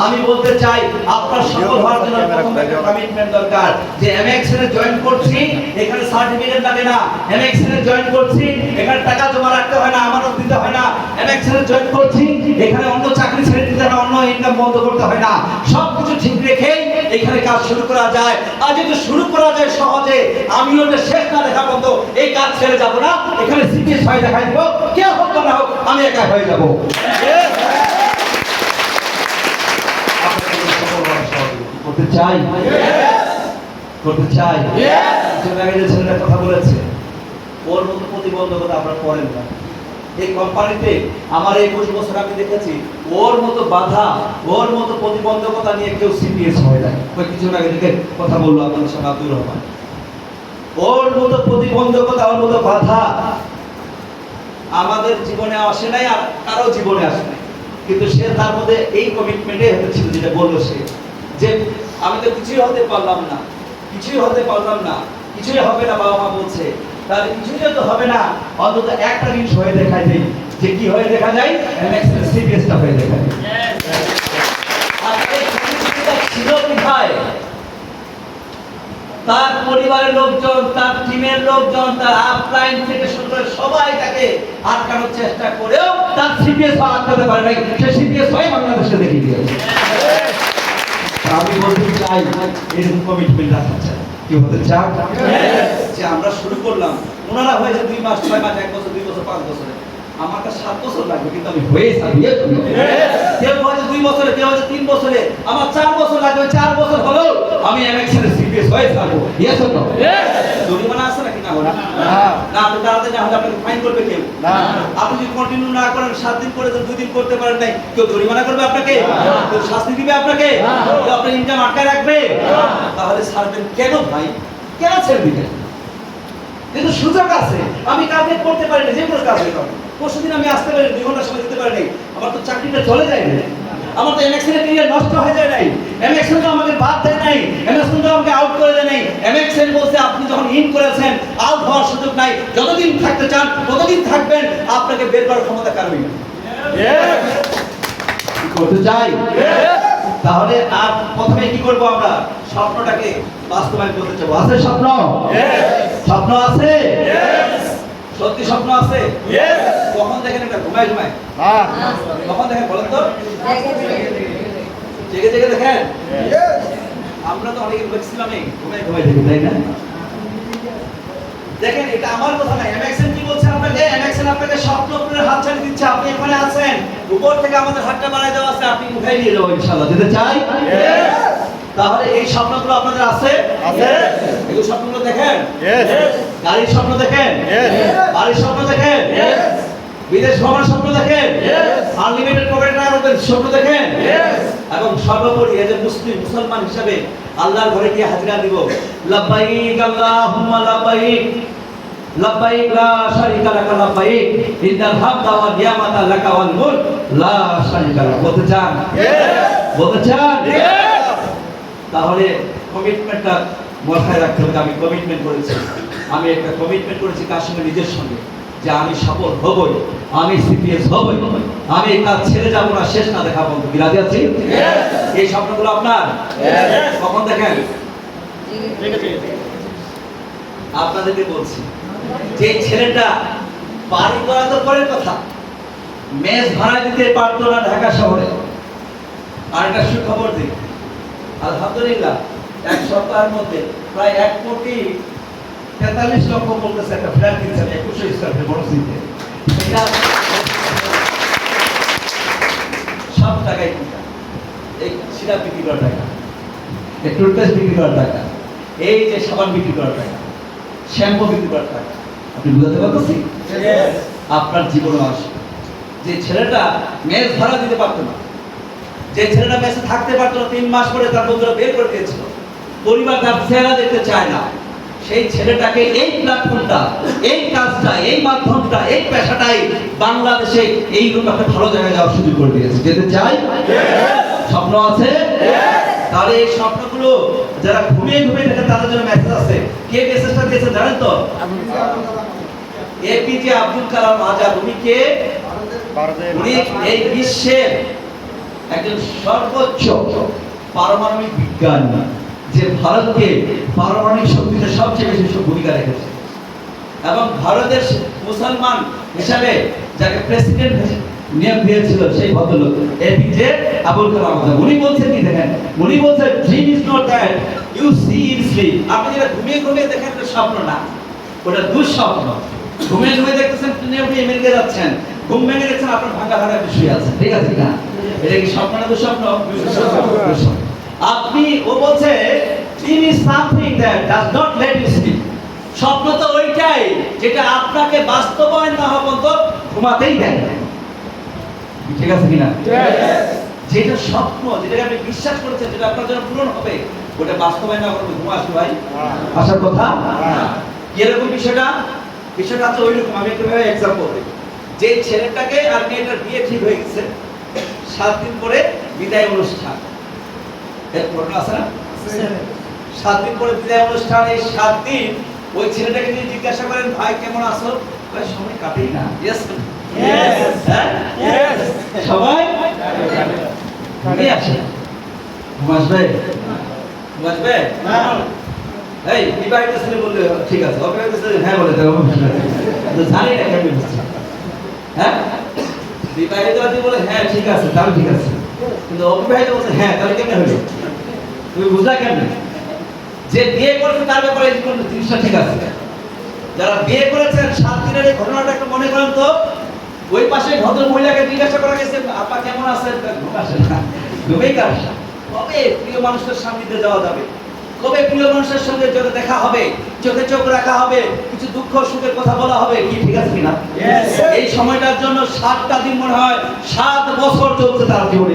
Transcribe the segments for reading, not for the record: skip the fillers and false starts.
আমি বলতে চাই আপনার সফল হওয়ার জন্য প্রথম একটা কমিটমেন্ট দরকার যে এমএক্সএন এ জয়েন করছি, এখানে সার্টিফিকেট লাগে না। এমএক্সএন এ জয়েন করছি, এখানে টাকা জমা রাখতে হয় না, আমানত দিতে হয় না। এমএক্সএন এ জয়েন করছি, এখানে অন্য চাকরি ছেড়ে দিতে হয় না, অন্য ইনকাম বন্ধ করতে হয় না। সবকিছু ঠিক রেখে এখানে কাজ শুরু করা যায়। আর যদি শুরু করা যায় সহজে, আমিও যে শেষ না দেখা পর্যন্ত এই কাজ ছেড়ে যাব না। এখানে সিপিএস হয়ে দেখাই দিব, কে হোক না হোক আমি একা হয়ে যাব। করতে চাই, করতে চাই। ছেলেরা কথা বলেছে, ওর মতো প্রতিবন্ধকতা আপনারা করেন না। এই কোম্পানিতে আমার এই ২৫ বছর আমি দেখেছি, ওর মতো বাধা, ওর মতো প্রতিবন্ধকতা নিয়ে কেউ সিপিএস হয় না। ওই কিছুদিন আগে থেকে কথা বললো আপনাদের সাথে আব্দুর রহমান। ওর মতো প্রতিবন্ধকতা, ওর মতো বাধা আমাদের জীবনে আসে নাই, আর কারো জীবনে আসে নাই। কিন্তু সে তার মধ্যে এই কমিটমেন্টে হয়েছিল, যেটা বললো সে, যে আমি তো কিছুই হতে পারলাম না, কিছুই হতে পারলাম না, কিছুই হবে না। বাবা মা বলছে, তাহলে কিছুই তো হবে না, অন্তত একটা জিনিস হয়ে দেখাই দেই। যে কি হয়ে দেখা যায়? এমএক্সএন সিপিএসটা হয়ে দেখা যায়। আর এই জিনিসটা ছিল কোথায়? তার পরিবারের লোকজন, তার টিমের লোকজন, তার আপলাইন থেকে শুরু করে সবাই তাকে আটকানোর চেষ্টা করেও তার সিপিএস আটকাতে পারে নাই। সে সিপিএস হয়ে বাংলাদেশে দেখিয়ে দিয়েছে। আমি বলতে চাই, এরকম কমিটমেন্ট রাখা চাই। কি হতে চাই? যে আমরা শুরু করলাম, ওনারা হয়েছে 2 মাস, 6 মাস, 1 বছর, 2 বছর, 5 বছরে। আমার কাছে 7 বছর লাগবে, কিন্তু আমি হয়ে যাবি। কেউ হয়তো 2 বছরে, কেউ হয়তো 3 বছরে, আমার 4 বছর লাগবে। 4 বছর হলেও আমি এমএক্সএন এর সিপিএস হয়ে যাবো। Yes or no? জরিমানা আছে নাকি না? না, আপনি তাড়াতাড়ি না হলে আপনাকে ফাইন করবে কেউ? না। আপনি যদি কন্টিনিউ না করেন, 7 দিন করে 2 দিন করতে পারেন নাই, কেউ জরিমানা করবে আপনাকে? কেউ শাস্তি দিবে আপনাকে? কেউ আপনার ইনকাম আটকায় রাখবে? তাহলে ছাড়বেন কেন ভাই? কেন ছেড়ে দিবেন? কিন্তু সুযোগ আছে, আমি কাজে করতে পারি না, যে কোনো কাজ করতে পারি। পরশুদিন আমি আসতে পারি, 2 ঘন্টা সময় দিতে পারি নাই, আমার তো চাকরিটা চলে যায় না। আমার তো এমএক্সএন এর ক্যারিয়ার নষ্ট হয়ে যায় নাই। এমএক্সএন তো আমাকে বাদ দেয় নাই, এমএক্সএন তো আমাকে আউট করে দেয় নাই। এমএক্সএন বলতে আপনি যখন ইন করেছেন, আউট হওয়ার সুযোগ নাই। যতদিন থাকতে চান ততদিন থাকবেন, আপনাকে বের করার ক্ষমতা কারোই না। করতে চাই। তাহলে আর প্রথমে কি করব? আমরা স্বপ্নটাকে বাস্তবায়ন করতে চাইবো। আছে স্বপ্ন? স্বপ্ন আছে? সত্যি স্বপ্ন আছে? কখন দেখেন এটা ঘুমায় ঘুমায়? কখন দেখেন বলেন তো? জেগে জেগে দেখেন? আমরা তো অনেকে দেখছিলাম ঘুমায় ঘুমায় দেখি, তাই না? দেখেন, এটা আমার কথা না। এমএক্সএন কি বলছে আপনাকে? এমএক্সএন আপনাকে স্বপ্ন পূরণের হাতছানি দিচ্ছে। আপনি এখানে আছেন, উপর থেকে আমাদের হাতটা বাড়ায় দেওয়া আছে, আপনি উঠাই নিয়ে যাবো ইনশাআল্লাহ। যেতে চাই? তাহলে এই স্বপ্নগুলো আপনাদের আছে? আছে। এই স্বপ্নগুলো দেখেন? গাড়ির স্বপ্ন দেখেন? বাড়ির স্বপ্ন দেখেন? বিদেশ ভ্রমণের স্বপ্ন দেখেন? আনলিমিটেড পকেট টাকার স্বপ্ন দেখেন? এবং সর্বোপরি এজ এ মুসলমান হিসেবে আল্লাহর ঘরে গিয়ে হাজিরা দিব। লাব্বাইক আল্লাহুম্মা লাব্বাইক, লাব্বাইক লা শারীকা লাকা লাব্বাইক, ইন্নাল হামদা ওয়ান নি'মাতা লাকা ওয়াল মুলক লা শারীকা লাক। বলতে চান? বলতে চান? তাহলে কমিটমেন্টটা মাথায় রাখতে হবে। আমি কমিটমেন্ট করেছি, আমি একটা কমিটমেন্ট করেছি কার সঙ্গে? নিজের সঙ্গে, যে আমি সফল হবই, আমি সিপিএস হবই, আমি এই কাজ ছেড়ে যাবো না, শেষ না দেখা পর্যন্ত। রাজি আছি? এই স্বপ্নগুলো আপনার? কখন দেখেন? আপনাদেরকে বলছি, যে ছেলেটা বাড়ি করা তো পরের কথা, মেস ভাড়া দিতে পারতো না ঢাকা শহরে। আর একটা সুখবর দিই, আলহামদুলিল্লাহ 1 সপ্তাহের মধ্যে প্রায় 1,43,00,000 বলতেছে একটা ফ্ল্যাট কিনছেন 2100 স্কয়ার ফিট বড় সিটিতে। এটা সব টাকাই কিনা, এই সিরাপ বিক্রি করার টাকা, এই টুথপেস্ট বিক্রি করার টাকা, এই যে সাবান বিক্রি করার টাকা, শ্যাম্পু বিক্রি করার টাকা। আপনি বুঝতে পারতেছি? আপনার জীবনে আসবে যে ছেলেটা মেস ভাড়া দিতে পারতো না, যে ছেলেটা মেসে থাকতে পারতো না, 3 মাস পরে তার বন্ধুরা বের করে দিয়েছিল, পরিবার তার চেহারা দেখতে চায় না, সেই ছেলেটাকে এই প্ল্যাটফর্মটা, এই কাজটা, এই মাধ্যমটা, এই পেশাটাই বাংলাদেশে এইরকম একটা ভালো জায়গায় যাওয়ার সুযোগ করে দিয়েছে। যেতে চাই? স্বপ্ন আছে? তাহলে এই স্বপ্নগুলো যারা ঘুমিয়ে ঘুমিয়ে দেখেন তাদের জন্য মেসেজ আছে। কে মেসেজটা দিয়েছে জানেন তো? এপিজে আব্দুল কালাম আজাদ। উনি কে? উনি এই বিশ্বের একজন সর্বোচ্চ পারমাণবিক বিজ্ঞানী, যে ভারতকে পারমাণবিক শক্তিতে সবচেয়ে বেশি ভূমিকা রেখেছে, এবং ভারতের মুসলমান হিসাবে যাকে প্রেসিডেন্ট নিয়োগ দিয়েছিল সেই ভদ্রলোক এপিজে আবুল কালাম আজাদ। উনি বলছেন কি দেখেন, উনি বলছেন dream is not that you see in sleep. আপনি যেটা ঘুমিয়ে ঘুমিয়ে দেখেন এটা স্বপ্ন না, ওটা দুঃস্বপ্ন। ঘুমিয়ে ঘুমিয়ে দেখতেছেন ট্রেনে উঠে আমেরিকা যাচ্ছেন, ঘুম ভেঙে দেখছেন আপনার ভাঙা ভাঙা শুয়ে আছেন, ঠিক আছে না? এটা কি স্বপ্ন না দুঃস্বপ্ন? আপনি, ও বলছে dream is something that does not let you sleep. স্বপ্ন তো ওইটাই যেটা আপনাকে বাস্তবায়ন না হওয়া পর্যন্ত ঘুমাতেই দেয় না, ঠিক আছে কিনা? যেটা স্বপ্ন, যেটাকে আপনি বিশ্বাস করেছেন, যেটা আপনার জন্য পূরণ হবে, ওটা বাস্তবায়ন না করলে ঘুম আসবে ভাই? আসার কথা। কিরকম বিষয়টা? বিষয়টা আছে ওইরকম। আমি একটা এক্সাম্পল দিই। যে ছেলেটাকে আর মেয়েটার বিয়ে ঠিক হয়ে গেছে, 7 দিন পরে বিদায় অনুষ্ঠান, এর ঘটনা আছে না? 7 দিন পরে বিদায় অনুষ্ঠান। এই 7 দিন ওই ছেলেটাকে নিয়ে জিজ্ঞাসা করেন, ভাই কেমন আছো? ভাই সময় কাটেই না। ইয়েস ইয়েস, সবাই কাটে আছে। ঘুমাসবে? ঘুমাসবে? এই বিবাহিত ছেলে বললে ঠিক আছে, অবিবাহিত ছেলে হ্যাঁ বলে দেবো, তো জানি না কেমন বুঝছি। হ্যাঁ, বিবাহিত যদি বলে হ্যাঁ ঠিক আছে তাহলে ঠিক আছে, কিন্তু অবিবাহিত বলছে হ্যাঁ তাহলে কেমন হলো? তুমি বুঝলা কেমন? যে বিয়ে করেছে তার ব্যাপারে এই জিনিসটা ঠিক আছে। যারা বিয়ে করেছেন 7 দিনের এই ঘটনাটা একটু মনে করেন তো। ওই পাশে ভদ্র মহিলাকে জিজ্ঞাসা করা গেছে, আপা কেমন আছেন? ঘুম আসে না, ঘুমেই কাটে। কবে প্রিয় মানুষের সান্নিধ্যে যাওয়া যাবে? কবে প্রিয় মানুষের সঙ্গে যদি দেখা হবে, চোখে চোখ রাখা হবে, কিছু দুঃখ সুখের কথা বলা হবে, কি ঠিক আছে কিনা? এই সময়টার জন্য 7টা দিন মনে হয় 7 বছর চলছে তার জীবনে।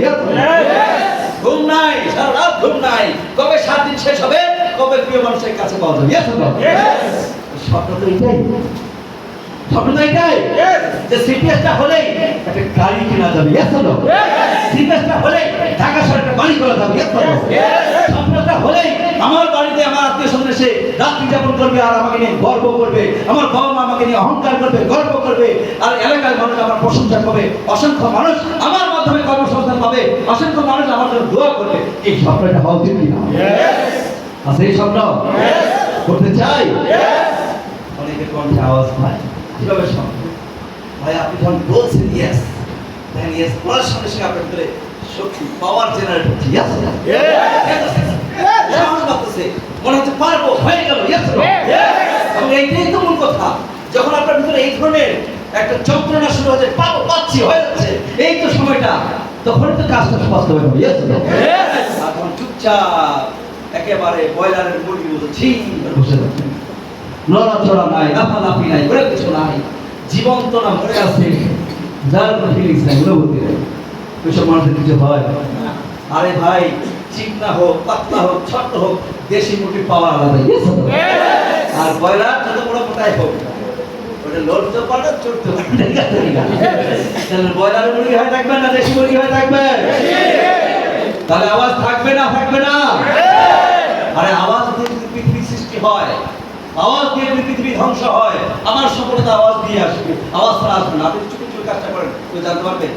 ঘুম নাই, সারা রাত ঘুম নাই। কবে 7 দিন শেষ হবে, কবে প্রিয় মানুষের কাছে পাওয়া যাবে? স্বপ্ন তো এটাই, স্বপ্ন তো এটাই যে সিপিএসটা হলেই একটা গাড়ি কেনা যাবে। সিপিএসটা হলেই ঢাকা শহরে একটা বাড়ি করা যাবে। স্বপ্নটা হলেই আমার বাড়িতে আমার আত্মীয় স্বজন এসে রাত্রি যাপন করবে আর আমাকে নিয়ে গর্ব করবে, আমার বাবা মা আমাকে নিয়ে অহংকার করবে, গর্ব করবে, আর এলাকার মানুষ আমার প্রশংসা করবে, অসংখ্য মানুষ আমার মাধ্যমে কর্মসংস্থান পাবে, অসংখ্য মানুষ আমার জন্য দোয়া করবে। এই স্বপ্নটা হওয়া উচিত কিনা? আছে এই স্বপ্ন? করতে চাই? অনেকের কণ্ঠে আওয়াজ পায়, কিভাবে স্বপ্ন? ভাই আপনি যখন বলছেন ইয়েস, দেখেন ইয়েস বলার সঙ্গে সঙ্গে আপনার ভিতরে শক্তি, পাওয়ার জেনারেট হচ্ছে। মনে হচ্ছে পারবো, হয়ে গেল। এবং এইটাই তো মূল কথা। যখন আপনার ভিতরে এই ধরনের একটা যন্ত্রণা শুরু হচ্ছে, পাবো, পাচ্ছি, হয়ে যাচ্ছে, এই তো সময়টা, তখন তো কাজটা বাস্তবায়ন হবে। আর তখন চুপচাপ একেবারে বয়লারের মুরগির মতো ঠিক বসে যাচ্ছেন, নড়াচড়া নাই, লাফালাফি নাই, করে কিছু নাই, জীবন্ত না মরে আছে, যার কোনো ফিলিংস নাই, অনুভূতি নেই। ওইসব মানুষের কিছু হয়? আরে ভাই, চিকনা হোক, পাতলা হোক, ছোট্ট হোক, দেশি মুরগির পাওয়া আলাদা। আর বয়লার যত বড় মোটাই হোক, ওটা লড়তে পারে, চড়তে পারে, ঠিক আছে? তাহলে বয়লার মুরগি হয়ে থাকবেন না দেশি মুরগি হয়ে থাকবেন? তাহলে আওয়াজ থাকবে না, থাকবে না? আরে আওয়াজ দিয়ে যদি পৃথিবী সৃষ্টি হয়, আওয়াজ দিয়ে যদি পৃথিবী ধ্বংস হয়, আমার সফলতা আওয়াজ দিয়ে আসবে, আওয়াজ ছাড়া আসবে না। আপনি চুপি চুপি কাজটা করেন, কেউ জানতে পারবে?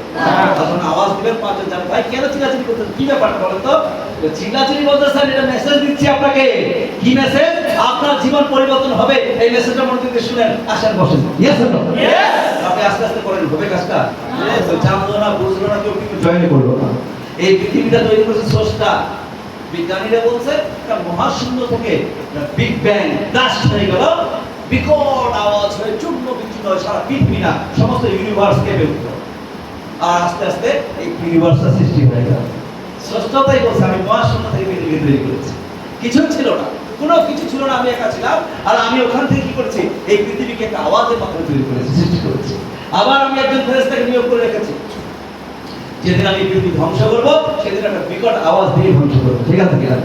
তখন আওয়াজ দিবেন, 5 জন জানবে। ভাই কেন চিল্লাচিল্লি করতেছেন, কি ব্যাপারটা বলেন তো? চিল্লাচিল্লি বলতেছেন, এটা মেসেজ দিচ্ছি আপনাকে। কি মেসেজ? আপনার জীবন পরিবর্তন হবে, এই মেসেজটা মনোযোগ দিয়ে শুনেন। আসেন, বসেন। আপনি আস্তে আস্তে করেন, হবে কাজটা? জানলো না, বুঝলো না, কেউ কিন্তু জয়েন করলো না। এই পৃথিবীটা তৈরি করেছে স্রষ্টা। বিজ্ঞানীরা বলছে একটা মহাশূন্য থেকে বিগ ব্যাং ব্লাস্ট হয়ে গেল, বিকট আওয়াজ হয়ে চূর্ণ বিচূর্ণ হয়ে সারা পৃথিবী না সমস্ত ইউনিভার্স কেঁপে উঠল। আর আস্তে আস্তে এই ইউনিভার্সটা সৃষ্টি হয়ে গেল। স্রষ্টাই বলছে আমি মহাশূন্য থেকে পৃথিবী তৈরি করেছি, কিছু ছিল না, কোনো কিছু ছিল না, আমি একা ছিলাম। আর আমি ওখান থেকে কি করেছি, এই পৃথিবীকে একটা আওয়াজের মাধ্যমে তৈরি করেছি, সৃষ্টি করেছি। আবার আমি একজন ফেরেশতাকে নিয়োগ করে রেখেছি, যেদিন আমি পৃথিবী ধ্বংস করবো সেদিন একটা বিকট আওয়াজ দিয়ে ধ্বংস করবো, ঠিক আছে কিনা?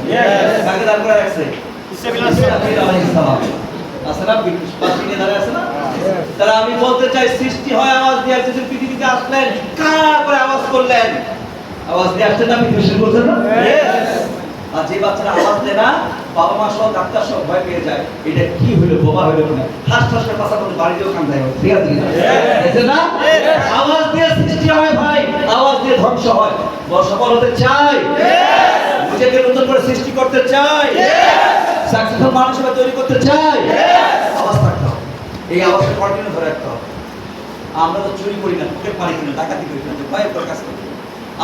কাকে দাঁড় করে রাখছে? তাহলে আমি বলতে চাই, সৃষ্টি হয় আওয়াজ দিয়ে। যেদিন পৃথিবীতে আসলেন, কা করে আওয়াজ করলেন, আওয়াজ দিয়ে আসছেন না, পৃথিবী শুরু করছেন না? আর যে বাচ্চারা আওয়াজ দেয় না, বাবা মা সহ ডাক্তার সব ভয় পেয়ে যায়, এটা কি হলো, বোবা হলো কিনা, হাস হাস করে পাশা করে বাড়িতেও কান দেয়, ঠিক আছে কিনা? না, আওয়াজ দিয়ে সৃষ্টি হয় ভাই, আওয়াজ দিয়ে ধ্বংস হয়। সফল হতে চাই, নিজেকে নতুন করে সৃষ্টি করতে চাই, সাকসেসফুল মানুষ তৈরি করতে চাই, আওয়াজ থাকতে হবে। এই আওয়াজটা কন্টিনিউ ধরে রাখতে হবে। আমরা তো চুরি করি না, পকেট মারি কিনা, ডাকাতি করি না, ভয়ের কাজ করি।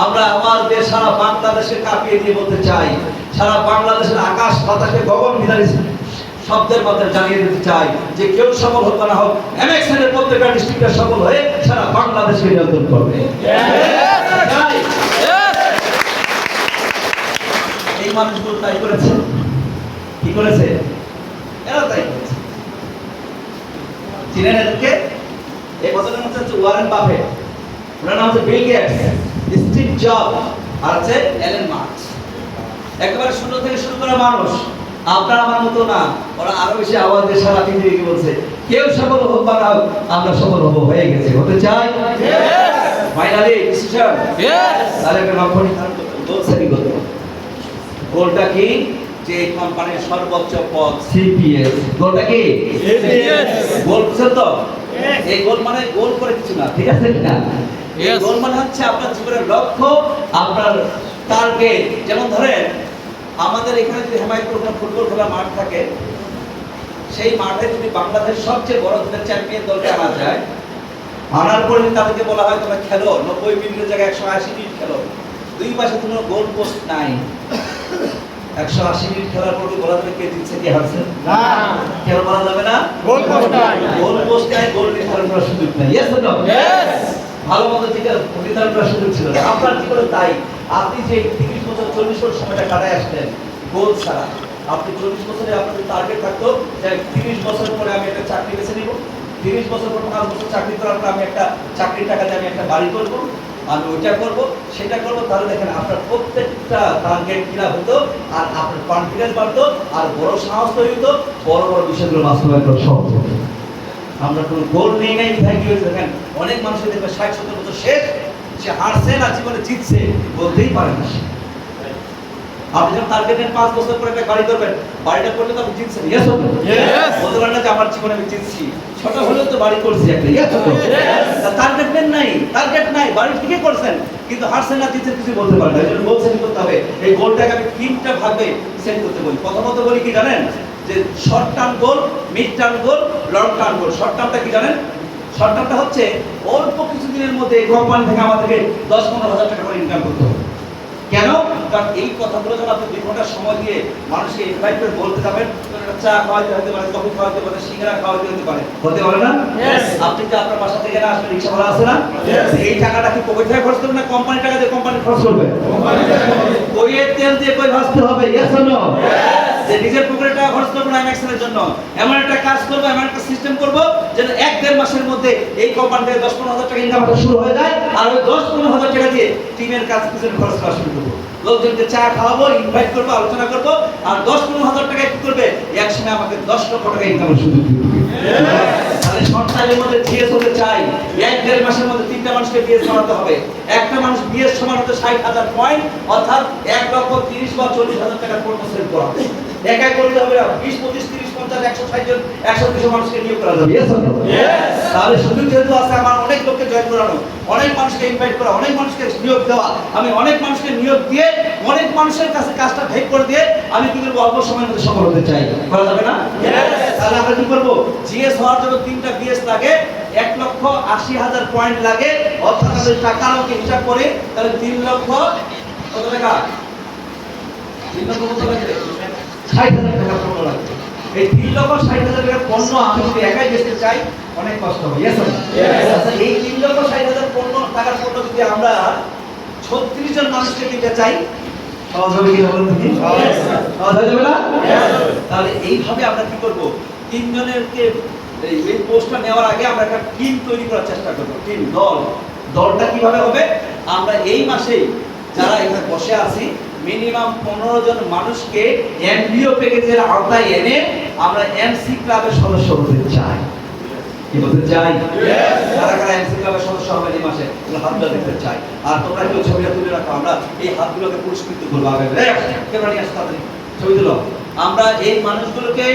আমরা আওয়াজ দিয়ে সারা বাংলাদেশে কাঁপিয়ে দিয়ে বলতে চাই, সারা বাংলাদেশের আকাশ বাতাসে গগন বিদারী শব্দের মাধ্যমে জানিয়ে দিতে চাই যে কেউ সফল হোক না হোক, এমএক্সএন এর প্রত্যেকটা ডিস্ট্রিক্টে সফল হয়ে সারা বাংলাদেশকে নিয়ন্ত্রণ করবে। এই মানুষগুলো তাই করেছে, কি করেছে? এরা তাই করেছে। চিনেন এদেরকে? এই কথাটার নাম হচ্ছে ওয়ারেন বাফেট, ওনার নাম হচ্ছে বিল গেটস, স্টিভ জবস, আর আছে এলেন মার্কস। একেবারে শূন্য থেকে শুরু করা মানুষ, আপনার আমার মতো না। ওরা আরো বেশি আওয়াজ দিয়ে সারা পৃথিবীকে বলছে কেউ সফল হোক বা না হোক, আমরা সফল হবো, হয়ে গেছে, হতে চাই। ফাইনালি ডিসিশন, তাহলে একটা লক্ষণীয় গোল সেটিং করতে হবে। গোলটা কি? যে কোম্পানির সর্বোচ্চ পদ সিপিএস। গোলটা কি? গোল বুঝছেন তো? এই গোল মানে গোল করে কিছু না, ঠিক আছে না? এই গোল মানে হচ্ছে আপনার জীবনের লক্ষ্য, আপনার টার্গেট। যেমন ধরেন আমাদের এখানে যদি হেমায়তপুর কোনো ফুটবল খেলার মাঠ থাকে, সেই মাঠে যদি বাংলাদেশ সবচেয়ে বড় দলের চ্যাম্পিয়ন দলকে আনা যায়, আনার পরে তাদেরকে বলা হয় তোমরা খেলো 90 মিনিটের জায়গায় 180 মিনিট খেলো, দুই পাশে কোনো গোল পোস্ট নাই, 180 মিনিট খেলার পর বলা যাবে কে জিতছে কে হারছে? না, কেন বলা যাবে না? গোল পোস্ট নাই, গোল পোস্ট নাই, গোল নির্ধারণ করার সুযোগ নাই। Yes or no? ইয়েস। ভালো মতো নির্ধারণ করার সুযোগ ছিল না। আপনার জীবনে তাই, আপনি যে 30 বছর 40 বছর সময়টা কাটায় আসলেন গোল ছাড়া, আপনি 40 বছরে আপনাদের টার্গেট থাকতো যে 30 বছর পরে আমি একটা চাকরি বেছে নিব, 30 বছর পর 5 বছর চাকরি করার পর আমি একটা চাকরির টাকা দিয়ে আমি একটা বাড়ি করব, আমি ওইটা করব সেটা করব। তাহলে দেখেন আপনার প্রত্যেকটা টার্গেট কিনা হতো, আর আপনার কনফিডেন্স বাড়তো, আর বড় সাহস তৈরি হতো, বড় বড় বিষয়গুলো বাস্তবায়ন করা সহজ হতো। আমরা কোনো গোল নেই নাই, কি হয়েছে দেখেন অনেক মানুষের দেখবে 60-70 বছর শেষ, সে হারছে না জীবনে জিতছে বলতেই পারে না। আপনি যখন টার্গেট নেন 5 বছর পরে একটা গাড়ি করবেন, বাড়িটা করলে তো আপনি জিতছেন। Yes or no? ইয়েস। বলতে পারেন না যে আমার জীবনে আমি জিতছি, ছোট হলেও তো বাড়ি করছি একটা। Yes or no? Yes. Target নেন নাই, টার্গেট নাই, বাড়ি ঠিকই করছেন কিন্তু হারছেন না, জিতছেন কিছু বলতে পারেন না। এজন্য গোল সেট করতে হবে। এই গোলটাকে আমি 3টা ভাগে সেট করতে বলি। প্রথমত বলি কি জানেন, যে short term goal, mid term goal, long term goal. Short টার্মটা কি জানেন? শর্ট টার্মটা হচ্ছে অল্প কিছুদিনের মধ্যে এই কোম্পানি থেকে আমাদেরকে 10-15 হাজার টাকা করে ইনকাম করতে হবে। কেন? কারণ এই কথাগুলো যখন আপনি 2 ঘন্টা সময় দিয়ে মানুষকে ইনভাইট করে বলতে যাবেন, চা খাওয়াতে হতে পারে, কফি খাওয়াতে পারে, সিঙ্গারা খাওয়াতে হতে পারে, হতে পারে না? আপনি যে আপনার বাসা থেকে না আসলে রিক্সা ভাড়া আছে না, এই টাকাটা কি পকেট থেকে খরচ করবেন না কোম্পানির টাকা দিয়ে কোম্পানি খরচ করবে? কইয়ের তেল দিয়ে কই ভাসতে হবে। Yes or no? যে নিজের পকেটে টাকা খরচ করবো না এমএক্সএন জন্য, এমন একটা কাজ করবো, এমন একটা সিস্টেম করবো যেন 1-1.5 মাসের মধ্যে এই কোম্পানি থেকে 10-15 হাজার টাকা ইনকাম শুরু হয়ে যায়, আর ওই 10-15 হাজার টাকা দিয়ে টিমের কাজ পিছনে খরচ করা শুরু করবো, লোকজনকে চা খাওয়াবো, ইনভাইট করবো, আলোচনা করবো, আর 10-15 হাজার টাকা কি করবে, একসময় আমাকে 10 লক্ষ টাকা ইনকামের সুযোগ দিবে। তাহলে শর্ট টাইমের মধ্যে জিএস হতে চাই, 1-1.5 মাসের মধ্যে 3টা মানুষকে বিএস বানাতে হবে। একটা মানুষ বিএস সমান হতে 60,000 পয়েন্ট, অর্থাৎ 1,30,000 বা 40,000 টাকার পণ্য সেল করা হবে। একাই করতে হবে না, 20, 25, 30, 50, 160 জন, 100-200 মানুষকে নিয়োগ করা যাবে। Yes or no? ইয়েস। তাহলে সুযোগ যেহেতু আছে, আমার অনেক লোককে জয়েন করানো, অনেক মানুষকে ইনভাইট করা, অনেক মানুষকে নিয়োগ দেওয়া, আমি অনেক মানুষকে নিয়োগ দিয়ে অনেক মানুষের কাছে কাজটা ভেগ করে দিয়ে আমি কি করবো, অল্প সময়ের মধ্যে সফল হতে চাই। করা যাবে না? তাহলে আমরা কি করবো, জিএস হওয়ার জন্য 3টা বিএস লাগে, 1,80,000 পয়েন্ট লাগে, অর্থাৎ আমরা টাকার অঙ্কে হিসাব করে তাহলে 3 লক্ষ কত টাকা, 3 লক্ষ কত লাগবে, 60,000 টাকা পণ্য লাগবে। এই 3,60,000 টাকার পণ্য আমি যদি একাই বেচতে চাই অনেক কষ্ট হবে। Yes or no? আচ্ছা, এই 3,60,000 টাকার পণ্য যদি আমরা 36 জন মানুষকে দিতে চাই, সহজ হবে কি বলুন দেখি? সহজ হয়ে যাবে না? তাহলে এইভাবে আমরা কি করব, 3 জনেরকে এই পোস্টটা নেওয়ার আগে আমরা একটা টিম তৈরি করার চেষ্টা করব। টিম, দলটা কিভাবে হবে, আমরা এই মাসেই যারা এখানে বসে আছি মিনিমাম 15 জন মানুষকে এমবিও প্যাকেজের আওতায় এনে আমরা এমসি ক্লাবের সদস্য হতে চাই। কি বলতে চাই? কারা কারা এমসি ক্লাবের সদস্য হবে এই মাসে হাতগুলো দেখতে চাই। আর তোমরা কেউ ছবিটা তুলে রাখো, আমরা এই হাতগুলোকে পুরস্কৃত করবো। আগে ক্যামেরা নিয়ে আসতে তাড়াতাড়ি ছবি তুলো। আমরা এই মানুষগুলোকে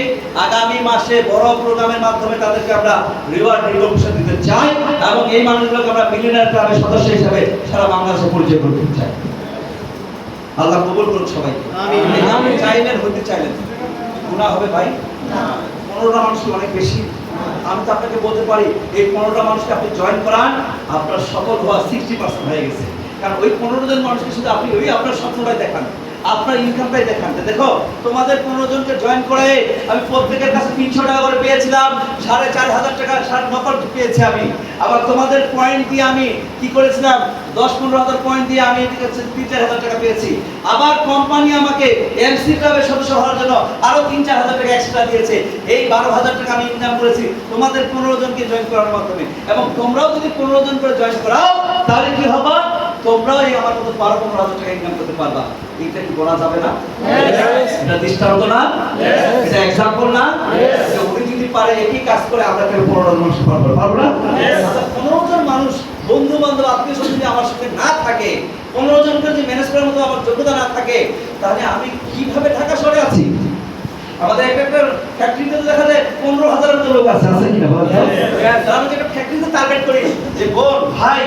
আগামী মাসে বড় প্রোগ্রামের মাধ্যমে তাদেরকে আমরা রিওয়ার্ড রিকগনিশন দিতে চাই এবং এই মানুষগুলোকে আমরা মিলিয়নার ক্লাবের সদস্য হিসেবে সারা বাংলাদেশে পরিচয় করতে চাই। আল্লাহ কবুল করুন সবাইকে। আমিন। আপনি চাইলেন হতে চাইলেন গুনাহ হবে ভাই? 15টা মানুষ অনেক বেশি। আমি তো আপনাকে বলতে পারি এই 15টা মানুষকে আপনি জয়েন করান, আপনার সফল হওয়া 60% হয়ে গেছে। কারণ ওই 15 জন মানুষকে শুধু আপনি ওই আপনার স্বপ্নটাই দেখান, আপনার ইনকামটাই দেখান। দেখো তোমাদের 15 জনকে জয়েন করে আমি প্রত্যেকের কাছে 300 টাকা করে পেয়েছিলাম, 4,500 টাকা নকল পেয়েছি আমি। আবার তোমাদের পয়েন্ট দিয়ে আমি কি করেছিলাম, 10-15,000 পয়েন্ট দিয়ে আমি 3-4,000 টাকা পেয়েছি। আবার কোম্পানি আমাকে এমসি ক্লাবের সদস্য হওয়ার জন্য আরো 3-4,000 টাকা এক্সট্রা দিয়েছে। এই 12,000 টাকা আমি ইনকাম করেছি তোমাদের 15 জনকে জয়েন করার মাধ্যমে। এবং তোমরাও যদি 15 জন করে জয়েন করাও তাহলে কি হবে, তোমরাও এই আমার মতো 12-15,000 টাকা ইনকাম করতে পারবা। এটা কি বলা যাবে না? এটা দৃষ্টান্ত না? এটা এক্সাম্পল না? উনি যদি পারে একই কাজ করে আমরা কেউ 15 জন মানুষ পারবো না? 15 জন মানুষ বন্ধু বান্ধব আত্মীয় স্বজন যদি আমার সাথে না থাকে, 15 জনকে যদি ম্যানেজ করার মতো আমার যোগ্যতা না থাকে, তাহলে আমি কিভাবে ঢাকা শহরে আছি? আমাদের একটা ফ্যাক্টরিতে দেখা যায় 15,000 মতো লোক আছে কিনা বলেন? আমি একটা ফ্যাক্টরিতে টার্গেট করি যে বোন ভাই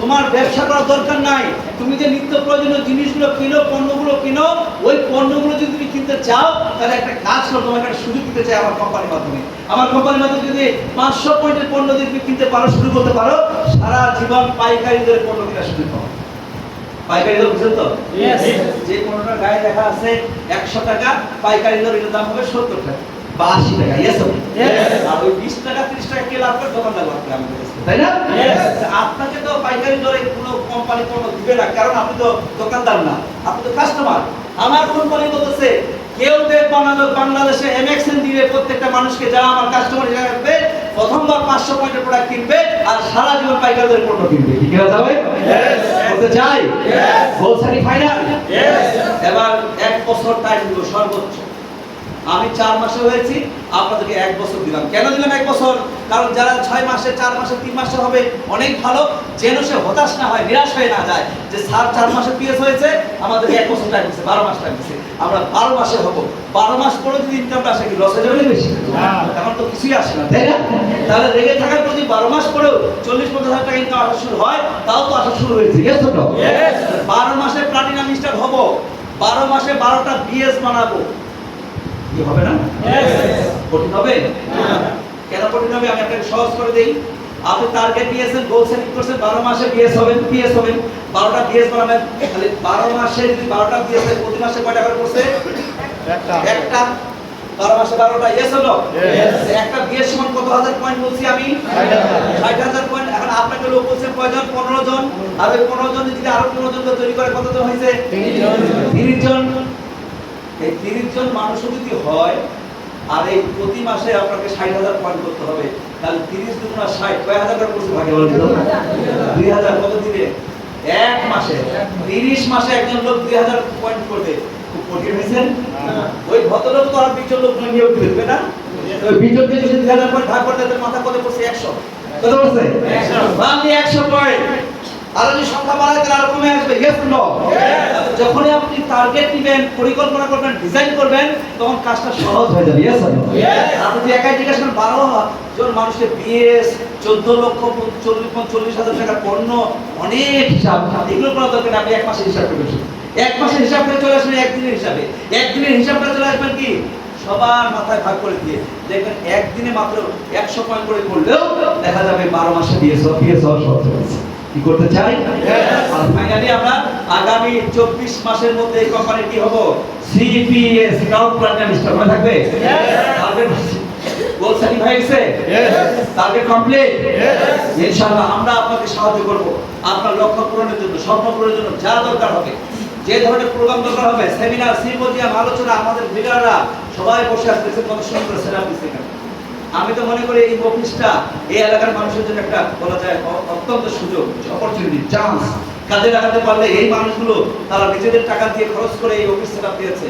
তোমার ব্যবসা করার দরকার নাই, তুমি যে নিত্য প্রয়োজনীয় জিনিসগুলো কিনো, পণ্যগুলো কিনো, ওই পণ্যগুলো যদি তুমি কিনতে চাও তাহলে একটা কাজ করো, তোমাকে একটা সুযোগ দিতে চাই আমার কোম্পানির মাধ্যমে। আমার কোম্পানির মাধ্যমে যদি 500 পয়েন্টের পণ্য যদি তুমি কিনতে পারো, শুরু করতে পারো, সারা জীবন পাইকারিদের পণ্য কেনার সুযোগ পাবো। পাইকারি দর বুঝেন তো? যে পণ্যটার গায়ে লেখা আছে 100 টাকা, পাইকারি দর এর দাম হবে 70 টাকা বা 80 টাকা। ইয়েস আর ওই 20 টাকা 30 টাকা কে লাভ করে? দোকানদার লাভ করে আমাদের কাছে, তাই না? আপনাকে তো পাইকারি দরে কোনো কোম্পানি পণ্য দিবে না, কারণ আপনি তো দোকানদার না, আপনি তো কাস্টমার। আমার কোম্পানি বলতেছে কেউ বাংলাদেশে এমএক্সএন দিবে প্রত্যেকটা মানুষকে, যারা আমার কাস্টমার হিসেবে রাখবে, প্রথমবার 500 পয়েন্টের প্রোডাক্ট কিনবে আর সারা জীবন পাইকারি দরে পণ্য কিনবে। কি করা যাবে? বলতে চাই বলছানি ফাইনাল। এবার 1 বছর টাইম দিব সর্বোচ্চ। আমি 4 মাসে হয়েছি, আপনাদেরকে 1 বছর দিলাম। কেন দিলাম 1 বছর? কারণ যারা 6 মাসে, 4 মাসে, 3 মাসে হবে অনেক ভালো, যেন সে হতাশ না হয়, নিরাশ হয়ে না যায় যে স্যার 4 মাসে পিএস হয়েছে, আমাদেরকে 1 বছর টাইম দিচ্ছে, 12 মাস টাইম দিচ্ছে। আমরা 12 মাসে হব। 12 মাস পরে যদি ইনকামটা আসে কি লস হয়ে যাবে বেশি? এখন তো কিছুই আসে না, তাই না? তাহলে রেগে থাকার প্রতি 12 মাস পরেও 40-50 হাজার টাকা ইনকাম আসা শুরু হয়, তাও তো আসা শুরু হয়েছে। ইয়েস ছোট? 12 মাসে প্লাটিনাম স্টার হব, 12 মাসে 12টা বিএস বানাবো। কি হবে না? কঠিন হবে? কেন কঠিন হবে? আমি আপনাকে সহজ করে দেই। আপনি টার্গেট দিয়েছেন, গোল সেট করছেন, 12 মাসে বিএস হবেন, পিএস হবেন, 12টা বিএস বানাবেন। তাহলে 12 মাসে যদি 12টা বিএস হয়, প্রতি মাসে কয়টা করে পড়ছে? একটা। 12 মাসে 12টা। ইয়েস হলো? একটা বিএস সমান কত হাজার পয়েন্ট বলছি আমি? 60,000 পয়েন্ট। এখন আপনাকে লোক বলছে কয়জন? 15 জন। আর ওই 15 জন যদি আরো 15 জনকে তৈরি করে কত জন হয়েছে? 30 জন। এই 30 জন মানুষ যদি হয় আর এই প্রতি মাসে আপনাকে 60,000 পয়েন্ট করতে হবে, তাহলে 30 দুগুণা 60, কয় হাজার করে করতে ভাগে বলেন তো? 2000 কত দিবে? 1 মাসে। 30 মাসে একজন লোক 2000 পয়েন্ট করবে। খুব কঠিন হয়েছে? ওই ভদ্রলোক তো আর 20 জন লোক নিয়োগ দিবে না? ওই 20 জনকে যদি 2000 পয়েন্ট ভাগ করতে তাহলে মাথা কত পড়ছে? 100। কত পড়ছে? 100। 100 পয়েন্ট। আর যদি সংখ্যা বাড়ায় তাহলে আরো কমে আসবে। Yes no? যখনই আপনি টার্গেট নেবেন, পরিকল্পনা করবেন, ডিজাইন করবেন, তখন কাজটা সহজ হয়ে যাবে। Yes no? আপনি যদি একাই জিজ্ঞাসা করেন 12 জন মানুষকে বিএস, 14,40,000 টাকার পণ্য, অনেক হিসাব, এগুলো করার দরকার নেই। আপনি 1 মাসের হিসাব করবেন, 1 মাসের হিসাব করে চলে আসবেন 1 দিনের হিসাবে। 1 দিনের হিসাবটা চলে আসবেন কি সবার মাথায় ভাগ করে দিয়ে দেখবেন 1 দিনে মাত্র 100 পয়েন্ট করে করলেও দেখা যাবে 12 মাসে বিএস সহজ হয়েছে। কি করতে চাই? আর ফাইনালি আমরা আগামী 24 মাসের মধ্যে এই কোম্পানি কি হবো? সিপিএস ক্লাউড প্ল্যাটফর্ম স্টার মনে থাকবে? টার্গেট গোল সেটিং হয়ে গেছে? Target complete? ইনশাআল্লাহ আমরা আপনাকে সাহায্য করব আপনার লক্ষ্য পূরণের জন্য, স্বপ্ন পূরণের জন্য যা দরকার হবে, যে ধরনের প্রোগ্রাম দরকার হবে, সেমিনার, সিম্পোজিয়াম, আলোচনা, আমাদের লিডাররা সবাই বসে আসতেছে, কত সুন্দর সেটআপ দিচ্ছে। আমি তো মনে করি এই অফিসটা এই এলাকার মানুষের জন্য একটা বলা যায় অত্যন্ত সুযোগ, অপরচুনিটি, চান্স। কাজে লাগাতে পারলে এই মানুষগুলো তারা নিজেদের টাকা দিয়ে খরচ করে এই অফিস সেটআপ দিয়েছে,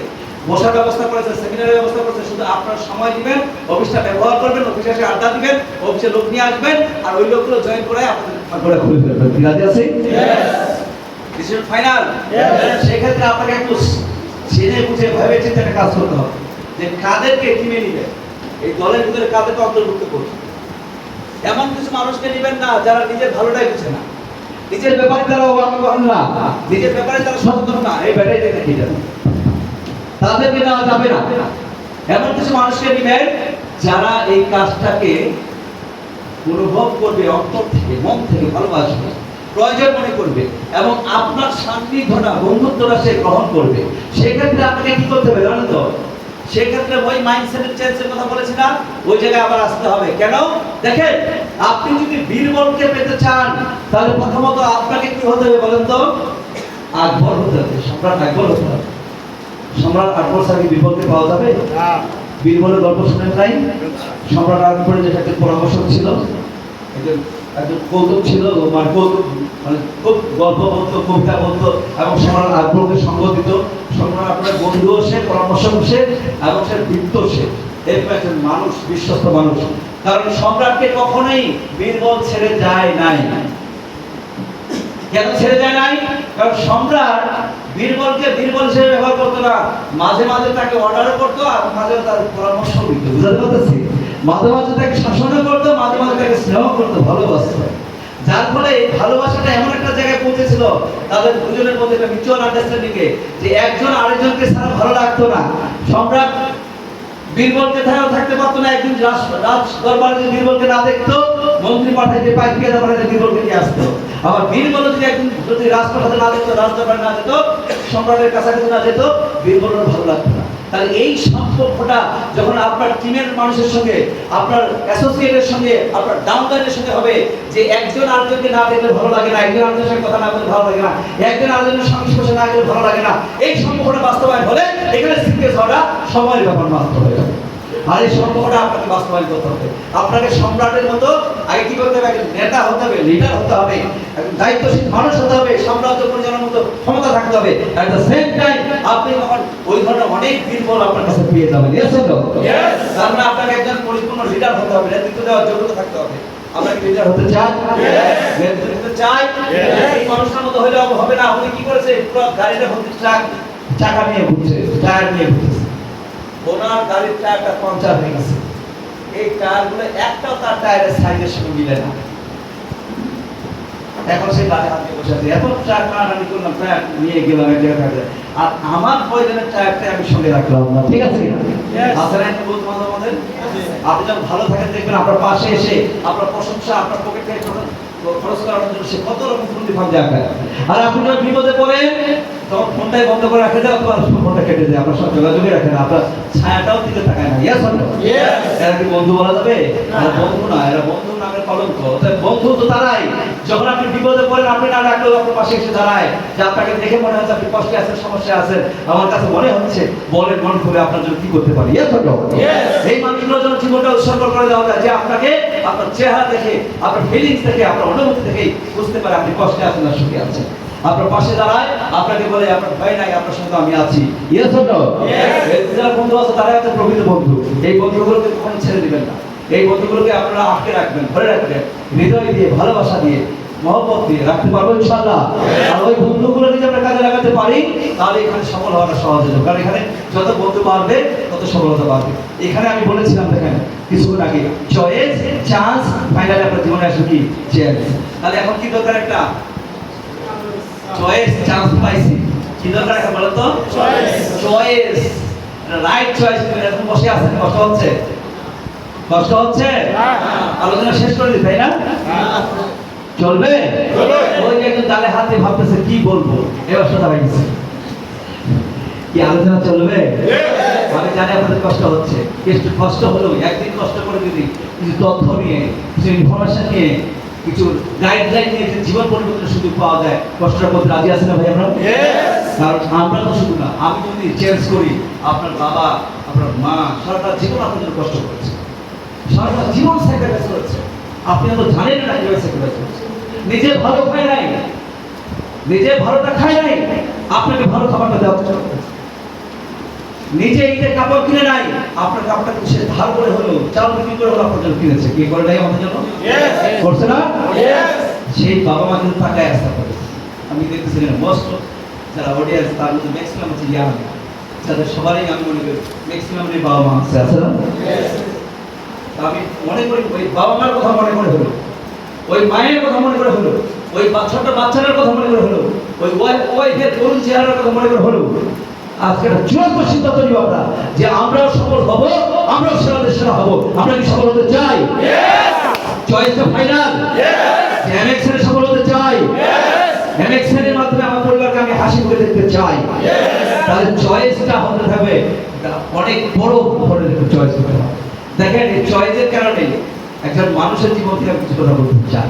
বসার ব্যবস্থা করেছে, সেমিনারের ব্যবস্থা করেছে। শুধু আপনার সময় দিবেন, অফিসটা ব্যবহার করবেন, অফিসে এসে আড্ডা দিবেন, অফিসে লোক নিয়ে আসবেন, আর ওই লোকগুলো জয়েন করে আপনাদের করে খুলে ফেলবেন। কি রাজি আছে? This is final. সেই ক্ষেত্রে আপনাকে একটু জেনে বুঝে ভেবে চিন্তে একটা কাজ করতে হবে যে কাদেরকে টিমে নিবেন, এই দলের ভিতরে কাদেরকে অন্তর্ভুক্ত করবেন। এমন কিছু মানুষকে নেবেন না যারা নিজের ভালোটাই বুঝে না, নিজের ব্যাপারে তারা অবগাহন না, নিজের ব্যাপারে তারা সচেতন না, এই ব্যাটাই দেখে যাবে, তাদেরকে নেওয়া যাবে না। এমন কিছু মানুষকে নেবেন যারা এই কাজটাকে অনুভব করবে, অন্তর থেকে মন থেকে ভালোবাসবে, প্রয়োজন মনে করবে এবং আপনার সান্নিধ্যটা বন্ধুত্বটা সে গ্রহণ করবে। সেক্ষেত্রে আপনাকে কি করতে হবে জানেন তো? সেক্ষেত্রে ওই মাইন্ডসেটের চেঞ্জের কথা বলেছিলাম, ওই জায়গায় আবার আসতে হবে। কেন? দেখেন, আপনি যদি বীরবলকে পেতে চান তাহলে প্রথমত আপনাকে কি হতে হবে বলেন তো? আকবর হতে হবে, সম্রাট আকবর হতে হবে। সম্রাট আকবর সাথে বীরবলকে পাওয়া যাবে? বীরবলের গল্প শুনেন নাই? সম্রাট আকবরের যেটা একটা পরামর্শ ছিল, একজন কৌতুক ছিল, মানে কৌতুক মানে খুব গল্প বলতো, কবিতা বলতো এবং সম্রাট আকবরকে সঙ্গ দিত। সম্রাট আকবরের বন্ধুও সে, পরামর্শক সে এবং সে বৃত্ত সে, এরকম একজন মানুষ, বিশ্বস্ত মানুষ। কারণ সম্রাটকে কখনোই বীরবল ছেড়ে যায় নাই। কেন ছেড়ে যায় নাই? কারণ সম্রাট বীরবলকে বীরবল হিসেবে ব্যবহার করতো না, মাঝে মাঝে তাকে অর্ডারও করতো আর মাঝে তার পরামর্শ দিত। বুঝতে পারতেছি? মাঝে মাঝে তাকে শাসনও করতো, মাঝে মাঝে তাকে স্নেহ করতো, ভালোবাসতো। যার ফলে ভালোবাসাটা এমন একটা জায়গায় পৌঁছেছিল তাদের দুজনের মধ্যে একটা মিউচুয়াল আন্ডারস্ট্যান্ডিংয়ে, যে একজন আরেকজনকে ছাড়া ভালো লাগতো না। সম্রাট বীরবলকে ছাড়াও থাকতে পারতো না। একদিন রাজ দরবারে যদি বীরবলকে না দেখতো, মন্ত্রী পাঠাইতে, পাইকিয়া দরবারে বীরবলকে নিয়ে আসতো। আবার বীরবল যদি একদিন যদি রাজপ্রাসাদে না দেখতো, রাজ দরবারে না যেত, সম্রাটের কাছাকাছি না যেত, বীরবলের ভালো লাগতো না। তাহলে এই সম্পর্কটা যখন আপনার টিমের মানুষের সঙ্গে, আপনার অ্যাসোসিয়েটের সঙ্গে, আপনার ডাউনলাইনের সঙ্গে হবে, যে একজন আরেকজনকে না দেখলে ভালো লাগে না, একজন আরেকজনের সঙ্গে কথা না বললে ভালো লাগে না, একজন আরেকজনের সংস্পর্শে না গেলে ভালো লাগে না, এই সম্পর্কটা বাস্তবায়ন হলে এখানে সিরিয়াস হওয়াটা সময়ের ব্যাপার মাত্র হয়ে যাবে। আর এই সম্পর্কটা আপনাকে বাস্তবায়ন করতে হবে। আপনাকে সম্রাটের মতো আগে কি করতে হবে? একজন নেতা হতে হবে, লিডার হতে হবে, একজন দায়িত্বশীল মানুষ হতে হবে, সাম্রাজ্য পরিচালনার মতো ক্ষমতা থাকতে হবে। এট দ্য সেম টাইম আপনি তখন ওই ধরনের অনেক বীরবল আপনার কাছে পেয়ে যাবেন। Yes or no? তার মানে আপনাকে একজন পরিপূর্ণ লিডার হতে হবে, নেতৃত্ব দেওয়ার যোগ্যতা থাকতে হবে। আমরা কি লিডার হতে চাই? নেতৃত্ব দিতে চাই? এই মানুষটার মতো হলে হবে না। উনি কি করেছে? পুরো গাড়িটা ভর্তি চাকা নিয়ে ঘুরছে, টায়ার নিয়ে ঘুরছে। ওনার গাড়ির টায়ারটা পাংচার হয়ে গেছে। এই টায়ারগুলো একটাও তার টায়ারের সাইজের সঙ্গে মিলে না। এখন সেই গাড়ি হাতে বসে আছে, এত টায়ার টানাটানি করলাম, টায়ার নিয়ে গেলাম এক জায়গায়, আর আমার প্রয়োজনের টায়ারটা আমি সঙ্গে রাখলাম না। ঠিক আছে? আপনারা একটা বলতে পারবেন আমাদের, আপনি যখন ভালো থাকেন দেখবেন আপনার পাশে এসে আপনার প্রশংসা, আপনার পকেট থেকে খরচ করানোর জন্য সে কত রকম ফুন্দি ভাবছে আপনার। আর আপনি যখন বিপদে পড়েন তখন ফোনটাই বন্ধ করে রাখে দেয়, অথবা ফোনটা কেটে দেয়, আপনার সব যোগাযোগই রাখে না, আপনার ছায়াটাও দিতে থাকায় না। Yes or no? এরা কি বন্ধু বলা যাবে? এরা বন্ধু না, এরা বন্ধু নামের কলঙ্ক। বন্ধু তো তারাই যখন আপনি বিপদে পড়েন, আপনি না ডাকলেও আপনার পাশে এসে দাঁড়ায়, যে আপনাকে দেখে মনে হচ্ছে আপনি কষ্টে আছেন, সমস্যা আছেন, আমার কাছে মনে হচ্ছে বলেন মন করে আপনার জন্য কি করতে পারি। Yes or no? এই মানুষগুলোর জন্য জীবনটা উৎসর্গ করে দেওয়া যায়, যে আপনাকে আপনার চেহারা দেখে, আপনার ফিলিংস দেখে, আপনার অনুভূতি দেখে বুঝতে পারে আপনি কষ্টে আছেন না সুখে আছেন। আপনার পাশে দাঁড়ায়, আপনাকে বলে আপনার ভয় নাই, আপনার সঙ্গে আমি আছি। Yes or no? যারা বন্ধু আছে তারাই হচ্ছে প্রকৃত বন্ধু। এই বন্ধুগুলোকে কখনো ছেড়ে দিবেন না। এই বন্ধুগুলোকে আপনারা আটকে রাখবেন, ধরে রাখবেন, হৃদয় দিয়ে, ভালোবাসা দিয়ে, মহব্বত দিয়ে রাখতে পারবো ইনশাআল্লাহ। আর ওই বন্ধুগুলো যদি আমরা কাজে লাগাতে পারি তাহলে এখানে সফল হওয়াটা সহজ হবে। কারণ এখানে যত বন্ধু বাড়বে তত সফলতা বাড়বে। এখানে আমি বলেছিলাম দেখেন কিছুক্ষণ আগে, চয়েস, চান্স, ফাইনালি আপনার জীবনে আসবে কি? চ্যান্স। তাহলে এখন কি দরকার? একটা চয়েস, চান্স পাইছি, কি দরকার এখন বলো তো? Choice, right choice. এখন বসে আছেন, কষ্ট হচ্ছে? কষ্ট হচ্ছে? আলোচনা শেষ করে দিই, তাই না? চলবে? ওই যে একজন ডালে হাতে ভাবতেছে কি বলবো, এবার সোজা হয়ে গেছে। কি আলোচনা চলবে? আমি জানি আপনাদের কষ্ট হচ্ছে, একটু কষ্ট হলেও একদিন কষ্ট করে দিদি কিছু তথ্য নিয়ে, কিছু ইনফরমেশন নিয়ে, কিছু গাইডলাইন নিয়ে যে জীবন পরিবর্তনের সুযোগ পাওয়া যায়, কষ্টটা করতে রাজি আছেন না ভাই আমরা? কারণ আমরা তো শুধু না, আমি যদি চেঞ্জ করি, আপনার বাবা, আপনার মা সারাটা জীবন আপনার জন্য কষ্ট করেছে, সারাটা জীবন স্যাক্রিফাইস করেছে। আপনি হয়তো জানেন না কিভাবে স্যাক্রিফাইস করেছে। নিজে ভালো খায় নাই, নিজে ভালোটা খায় নাই, আপনাকে ভালো খাবারটা দেওয়ার চেষ্টা করেছে। নিজে ঈদের কাপড় কিনে নাই, আপনার কাপড়টা সে ধার করে হলো, চাল বিক্রি করে হলো আপনার জন্য কিনেছে। কি করে নাই আমাদের জন্য? করছে না? সেই বাবা মা কিন্তু টাকায় আসতে পারে। আমি দেখতেছি মোস্ট যারা অডিয়েন্স তার মধ্যে ম্যাক্সিমাম হচ্ছে ইয়াং, যাদের সবারই আমি মনে করি ম্যাক্সিমাম বাবা মা আছে না? আমি মনে করি ওই বাবা মার কথা মনে করে হলো, ওই মায়ের কথা মনে করে হলো, ওই ছোট বাচ্চাটার কথা মনে করে হলো, ওই ওয়াইফের তরুণ চেহারার কথা মনে করে হলো, আজকে একটা চূড়ান্ত সিদ্ধান্ত নিব আমরা যে আমরাও সফল হব, আমরাও সেরাদের সেরা হব। আমরা কি সফল হতে চাই? চয়েসটা ফাইনাল। এমএক্সের সফল হতে চাই। এমএক্সের মাধ্যমে আমার পরিবারকে আমি হাসি মুখে দেখতে চাই। তাহলে চয়েসটা হতে হবে অনেক বড় ধরনের একটা চয়েস হতে হবে। দেখেন এই চয়েসের কারণে একজন মানুষের জীবন থেকে কিছু কথা বলতে চাই।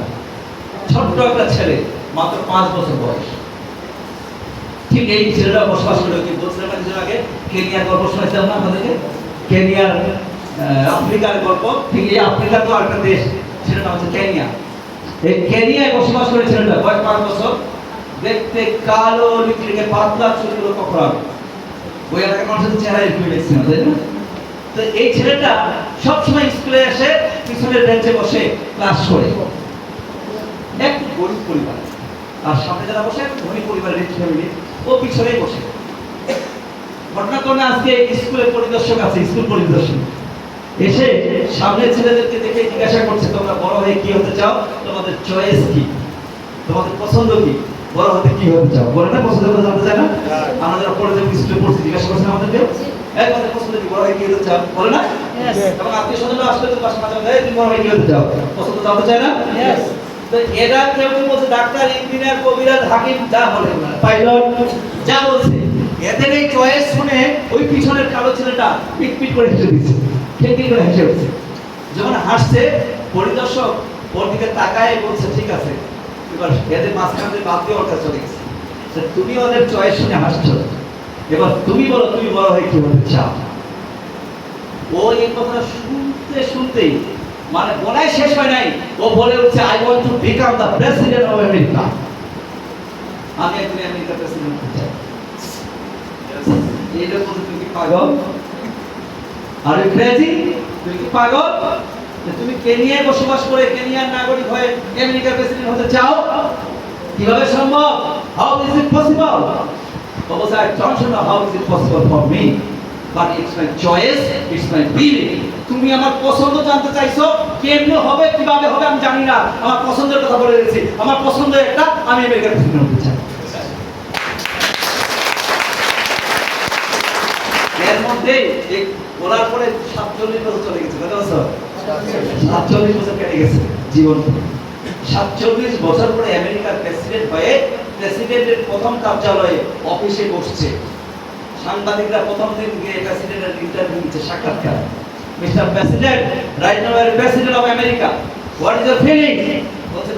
ছোট্ট একটা ছেলে, মাত্র 5 বছর বয়স, ঠিক এই ছেলেরা বসবাস করে, কি বলছিলাম না কিছুদিন আগে, কেনিয়ার গল্প শুনেছিলাম না আপনাদেরকে, কেনিয়ার আফ্রিকার গল্প। ঠিক এই আফ্রিকার তো একটা দেশ, সেটার নাম হচ্ছে কেনিয়া। এই কেনিয়ায় বসবাস করে ছেলেটা, বয়স 5 বছর, দেখতে কালো, লিখে পাতলা, চুলগুলো কখনো ওই এলাকার মানুষের চেহারা একটু দেখছি না, তাই না? তো এই ছেলেটা সবসময় স্কুলে এসে পিছনের বেঞ্চে বসে ক্লাস করে। একটু গরিব পরিবার, আর সামনে যারা বসে ধনী পরিবারের রিচ ফ্যামিলি, ও পিছনেই বসে। ঘটনাক্রমে আজকে স্কুলের পরিদর্শক আছে, স্কুল পরিদর্শক এসে সামনের ছেলেদেরকে দেখে জিজ্ঞাসা করছে, তোমরা বড় হয়ে কি হতে চাও? তোমাদের চয়েস কি? তোমাদের পছন্দ কি? বড় হতে কি হতে চাও? বলে না পছন্দ করে জানতে চায় না? আমরা যারা পড়ে যাবো স্কুলে পড়ছি, জিজ্ঞাসা করছেন আমাদেরকে, তোমাদের পছন্দ কি? বড় হয়ে কি হতে চাও? বলে না? এবং আত্মীয় স্বজনরা আসলে তো বাসা মাঝে মাঝে, তুমি বড় হয়ে কি হতে চাও? পছন্দ জানতে চায় না? তো এরা কেউ কেউ বলছে ডাক্তার, ইঞ্জিনিয়ার, কবিরাজ, হাকিম, যা বলে, পাইলট, যা বলছে। এদের এই চয়েস শুনে ওই পিছনের কালো ছেলেটা পিট পিট করে হেসে দিচ্ছে, খিলখিল করে হেসে উঠছে। যখন হাসছে, পরিদর্শক ওর দিকে তাকায় বলছে, ঠিক আছে, এবার এদের মাঝখান থেকে বাদ দিয়ে ওটা চলে গেছে। তুমি ওদের চয়েস শুনে হাসছো, এবার তুমি বলো তুমি বড় হয়ে কি হতে চাও? ও এই কথা শুনতে শুনতেই মানে বলাই শেষ হয় নাই, ও বলে উঠছে, I want to become the president of America. আমি একদিন আমেরিকার প্রেসিডেন্ট হতে চাই। এইটা বলতে, তুমি কি পাগল? Are you crazy? তুমি কি পাগল? তুমি কেনিয়ায় বসবাস করে কেনিয়ার নাগরিক হয়ে আমেরিকার প্রেসিডেন্ট হতে চাও? কিভাবে সম্ভব? How is it possible? অবশ্য I don't know how is it possible for me, but it's my choice, it's my feeling. তুমি আমার পছন্দ জানতে চাইছো, কেমনে হবে, কিভাবে হবে আমি জানি না, আমার পছন্দের কথা বলে দিয়েছি। আমার পছন্দ একটা, আমি আমেরিকার প্রেসিডেন্ট হতে চাই। এর মধ্যে এক বলার পরে 47 বছর চলে গেছে। কত বছর? 47 বছর কেটে গেছে জীবন। 47 বছর পরে আমেরিকার প্রেসিডেন্ট হয়ে প্রেসিডেন্টের প্রথম কার্যালয়ে অফিসে বসছে। সাংবাদিকরা প্রথম দিন গিয়ে প্রেসিডেন্টের ইন্টারভিউ নিচ্ছে, সাক্ষাৎকার। Mister president, right now you are president of America, what is your feeling? বলছে,